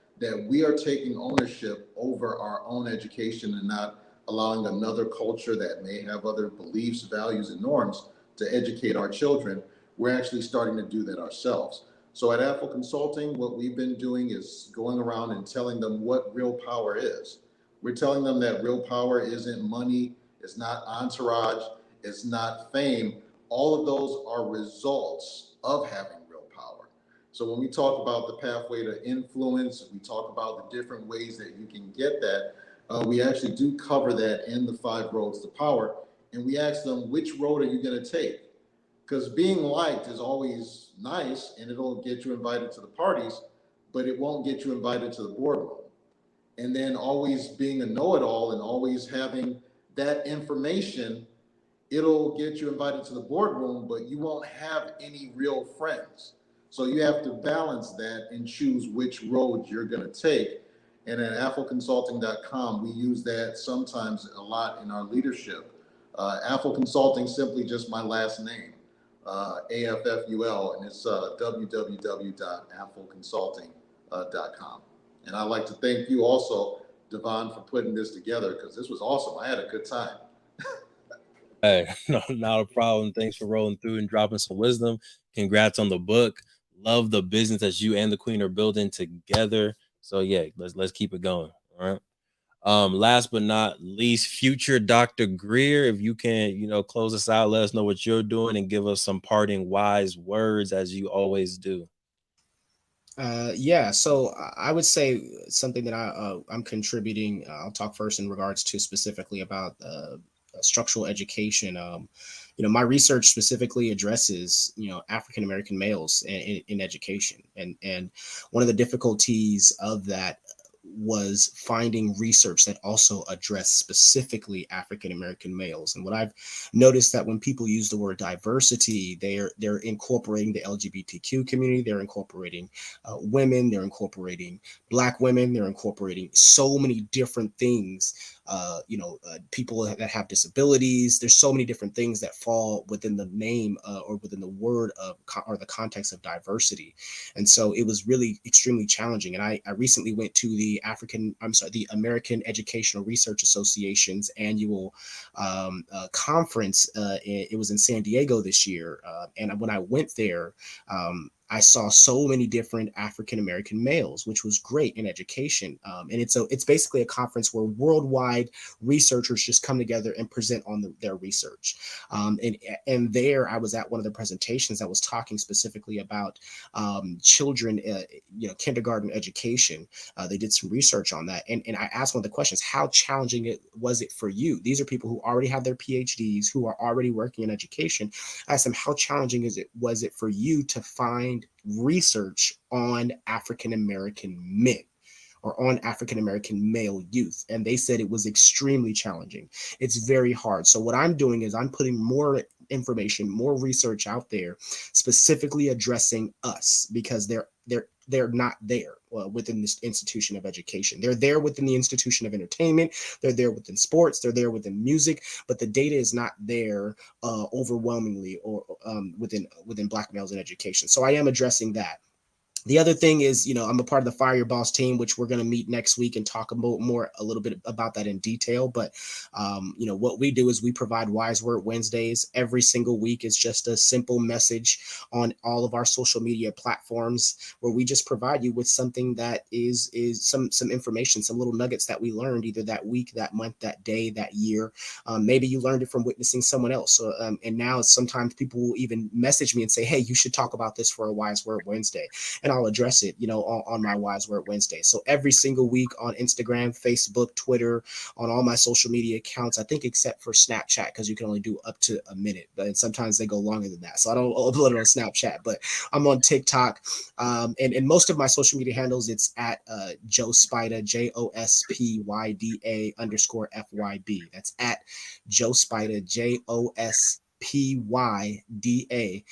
we are taking ownership over our own education and not allowing another culture that may have other beliefs, values, and norms to educate our children. We're actually starting to do that ourselves. So at Apple Consulting, what we've been doing is going around and telling them what real power is. We're telling them that real power isn't money, it's not entourage, it's not fame. All of those are results of having real power. So when we talk about the pathway to influence, we talk about the different ways that you can get that. We actually do cover that in the 5 roads to power. And we ask them, which road are you going to take? Because being liked is always nice and it'll get you invited to the parties, but it won't get you invited to the boardroom. And then always being a know-it-all and always having that information, it'll get you invited to the boardroom, but you won't have any real friends. So you have to balance that and choose which road you're going to take. And at affleconsulting.com, we use that sometimes a lot in our leadership. Affle Consulting, simply just my last name, AFFUL, and it's www.affleconsulting.com. And I'd like to thank you also, Devon, for putting this together because this was awesome. I had a good time. Hey, no, not a problem. Thanks for rolling through and dropping some wisdom. Congrats on the book. Love the business that you and the Queen are building together. So yeah, let's keep it going. All right. Last but not least, future Dr. Greer, if you can, close us out, let us know what you're doing and give us some parting wise words as you always do. Yeah, so I would say something that I'm contributing. I'll talk first in regards to specifically about structural education. My research specifically addresses African American males in education, and one of the difficulties of that was finding research that also addressed specifically African American males. And what I've noticed that when people use the word diversity, they're incorporating the LGBTQ community, they're incorporating women, they're incorporating Black women, they're incorporating so many different things. People that have disabilities. There's so many different things that fall within the name or within the word of or the context of diversity. And so it was really extremely challenging. And I recently went to the American Educational Research Association's annual conference. It was in San Diego this year. And when I went there, I saw so many different African American males, which was great in education. And it's basically a conference where worldwide researchers just come together and present on their research. And there I was at one of the presentations that was talking specifically about children, kindergarten education. They did some research on that. And I asked one of the questions, how challenging was it for you? These are people who already have their PhDs, who are already working in education. I asked them, how challenging was it for you to find research on African American men or on African American male youth? And they said it was extremely challenging. It's very hard. So what I'm doing is I'm putting more information, more research out there, specifically addressing us, because they're not there within this institution of education. They're there within the institution of entertainment. They're there within sports. They're there within music, but the data is not there overwhelmingly or within Black males in education. So I am addressing that. The other thing is, I'm a part of the Fire Your Boss team, which we're going to meet next week and talk about a little bit about that in detail. But, what we do is we provide Wise Word Wednesdays every single week. It's just a simple message on all of our social media platforms where we just provide you with something that is some information, some little nuggets that we learned either that week, that month, that day, that year. Maybe you learned it from witnessing someone else. And now sometimes people will even message me and say, hey, you should talk about this for a Wise Word Wednesday. And I'll address it, on my Wise Word Wednesday. So every single week on Instagram, Facebook, Twitter, on all my social media accounts, I think except for Snapchat, because you can only do up to a minute, but sometimes they go longer than that. So I don't upload it on Snapchat, but I'm on TikTok. And most of my social media handles, it's at Jospyda, JOSPYDA _FYB. That's at Jospyda, JOSPYDA PYDA_FYB.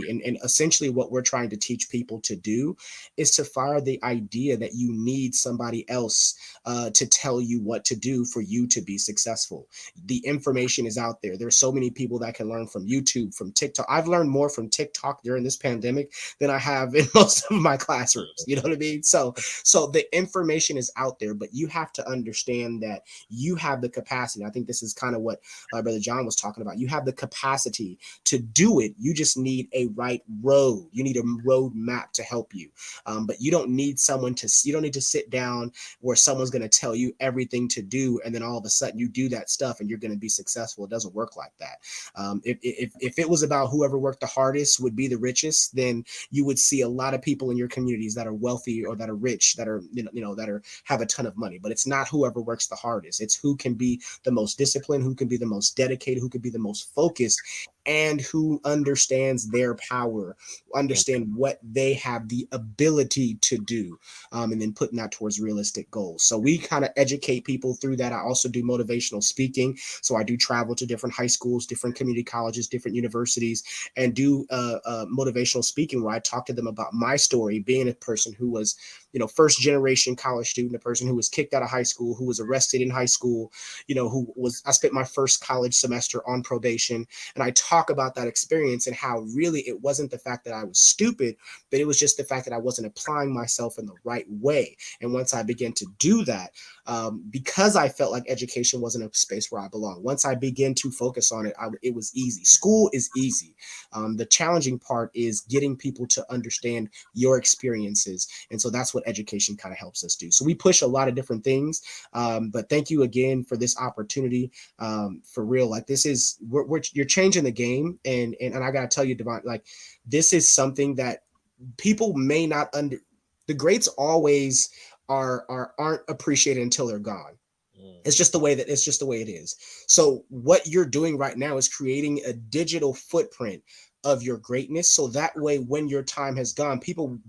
And essentially what we're trying to teach people to do is to fire the idea that you need somebody else to tell you what to do for you to be successful. The information is out there. There's so many people that can learn from YouTube, from TikTok. I've learned more from TikTok during this pandemic than I have in most of my classrooms. You know what I mean? So the information is out there, but you have to understand that you have the capacity. I think this is kind of what Brother John was talking about. You have the capacity to do it. You just need a right road. You need a road map to help you. But you don't need you don't need to sit down where someone's going to tell you everything to do, and then all of a sudden you do that stuff and you're going to be successful. It doesn't work like that. If it was about whoever worked the hardest would be the richest, then you would see a lot of people in your communities that are wealthy or that are rich, that are that are have a ton of money. But it's not whoever works the hardest. It's who can be the most disciplined, who can be the most dedicated, who can be the most focused, and who understands their power, understand what they have the ability to do, and then putting that towards realistic goals. So we kind of educate people through that. I also do motivational speaking. So I do travel to different high schools, different community colleges, different universities, and do motivational speaking where I talk to them about my story, being a person who was, first generation college student, a person who was kicked out of high school, who was arrested in high school, I spent my first college semester on probation. And I talk about that experience and how really it wasn't the fact that I was stupid, but it was just the fact that I wasn't applying myself in the right way. And once I began to do that, because I felt like education wasn't a space where I belong, once I began to focus on it, it was easy. School is easy. The challenging part is getting people to understand your experiences. And so that's what education kind of helps us do. So we push a lot of different things. But thank you again for this opportunity. For real, like this is, you're changing the game. And I got to tell you, Devon, like this is something that people may not the greats always aren't appreciated until they're gone. It's just the way it is. So what you're doing right now is creating a digital footprint of your greatness. So that way, when your time has gone,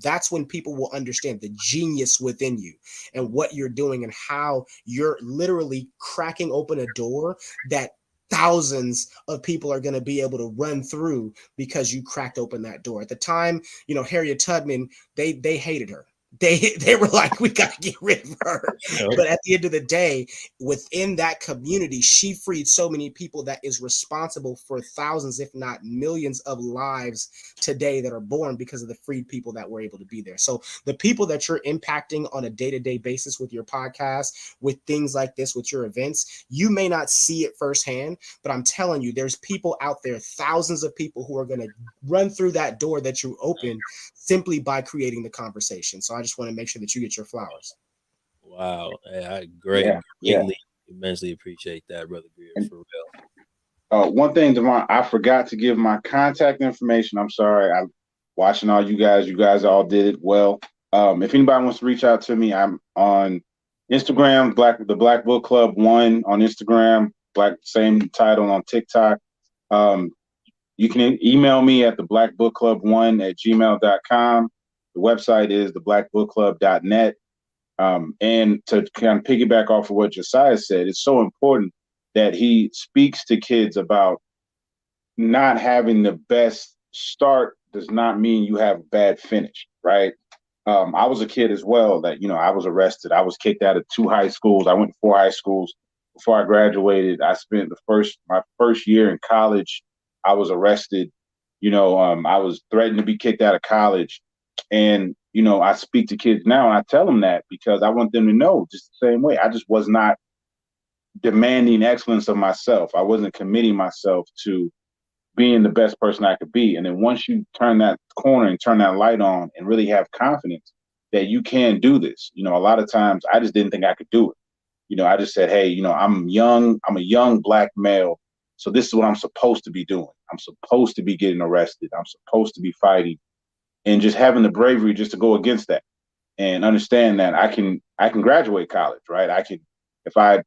that's when people will understand the genius within you and what you're doing and how you're literally cracking open a door that thousands of people are going to be able to run through because you cracked open that door. At the time, Harriet Tubman, they hated her. They were like, we got to get rid of her. But at the end of the day, within that community, she freed so many people that is responsible for thousands, if not millions of lives today that are born because of the freed people that were able to be there. So the people that you're impacting on a day-to-day basis with your podcast, with things like this, with your events, you may not see it firsthand, but I'm telling you, there's people out there, thousands of people who are going to run through that door that you open simply by creating the conversation. So I just want to make sure that you get your flowers. Wow. I immensely appreciate that, Brother Greer, for real. One thing, Devon, I forgot to give my contact information. I'm sorry. I'm watching all you guys. You guys all did it well. If anybody wants to reach out to me, I'm on Instagram, the Black Book Club 1 on Instagram, same title on TikTok. You can email me at theblackbookclub1@gmail.com. The website is theblackbookclub.net. And to kind of piggyback off of what Josiah said, it's so important that he speaks to kids about not having the best start does not mean you have a bad finish, right? I was a kid as well that, I was arrested. I was kicked out of 2 high schools. I went to 4 high schools. Before I graduated, I spent my first year in college. I was arrested. I was threatened to be kicked out of college. And, I speak to kids now and I tell them that because I want them to know just the same way. I just was not demanding excellence of myself. I wasn't committing myself to being the best person I could be. And then once you turn that corner and turn that light on and really have confidence that you can do this, a lot of times I just didn't think I could do it. I just said, hey, I'm a young Black male. So this is what I'm supposed to be doing. I'm supposed to be getting arrested. I'm supposed to be fighting, and just having the bravery just to go against that and understand that I can graduate college, right? I can, if I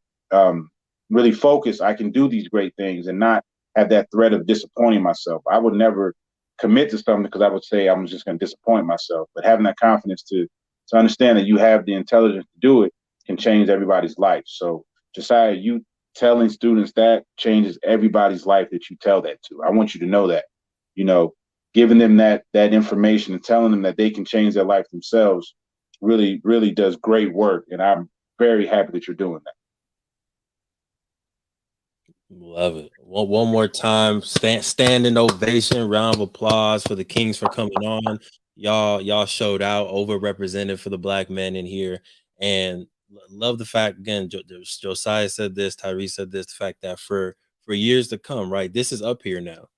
really focus, I can do these great things and not have that threat of disappointing myself. I would never commit to something because I would say I'm just going to disappoint myself. But having that confidence to understand that you have the intelligence to do it can change everybody's life. So Josiah, you telling students that changes everybody's life that you tell that to. I want you to know that, you know, giving them that information and telling them that they can change their life themselves really, really does great work. And I'm very happy that you're doing that. Love it. One more time, standing ovation, round of applause for the Kings for coming on. Y'all showed out, overrepresented for the Black men in here, and love the fact again. Josiah said this, Tyree said this. The fact that for years to come, right? This is up here now,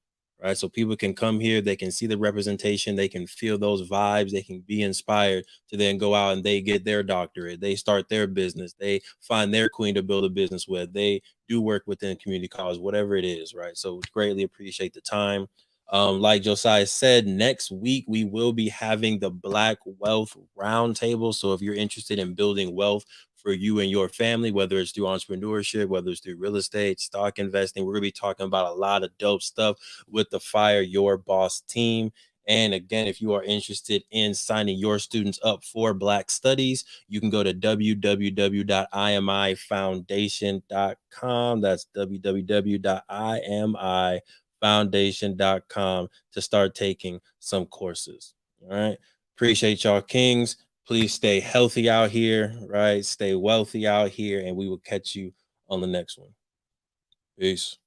right? So people can come here, they can see the representation, they can feel those vibes, they can be inspired to then go out and they get their doctorate, they start their business, they find their queen to build a business with, they do work within community college, whatever it is, right? So greatly appreciate the time. Like Josiah said, next week we will be having the Black Wealth Roundtable. So if you're interested in building wealth for you and your family, whether it's through entrepreneurship, whether it's through real estate, stock investing, we're gonna be talking about a lot of dope stuff with the Fire Your Boss team. And again, if you are interested in signing your students up for Black Studies, you can go to www.imifoundation.com. That's www.imifoundation.com to start taking some courses. All right. Appreciate y'all, Kings. Please stay healthy out here, right? Stay wealthy out here, and we will catch you on the next one. Peace.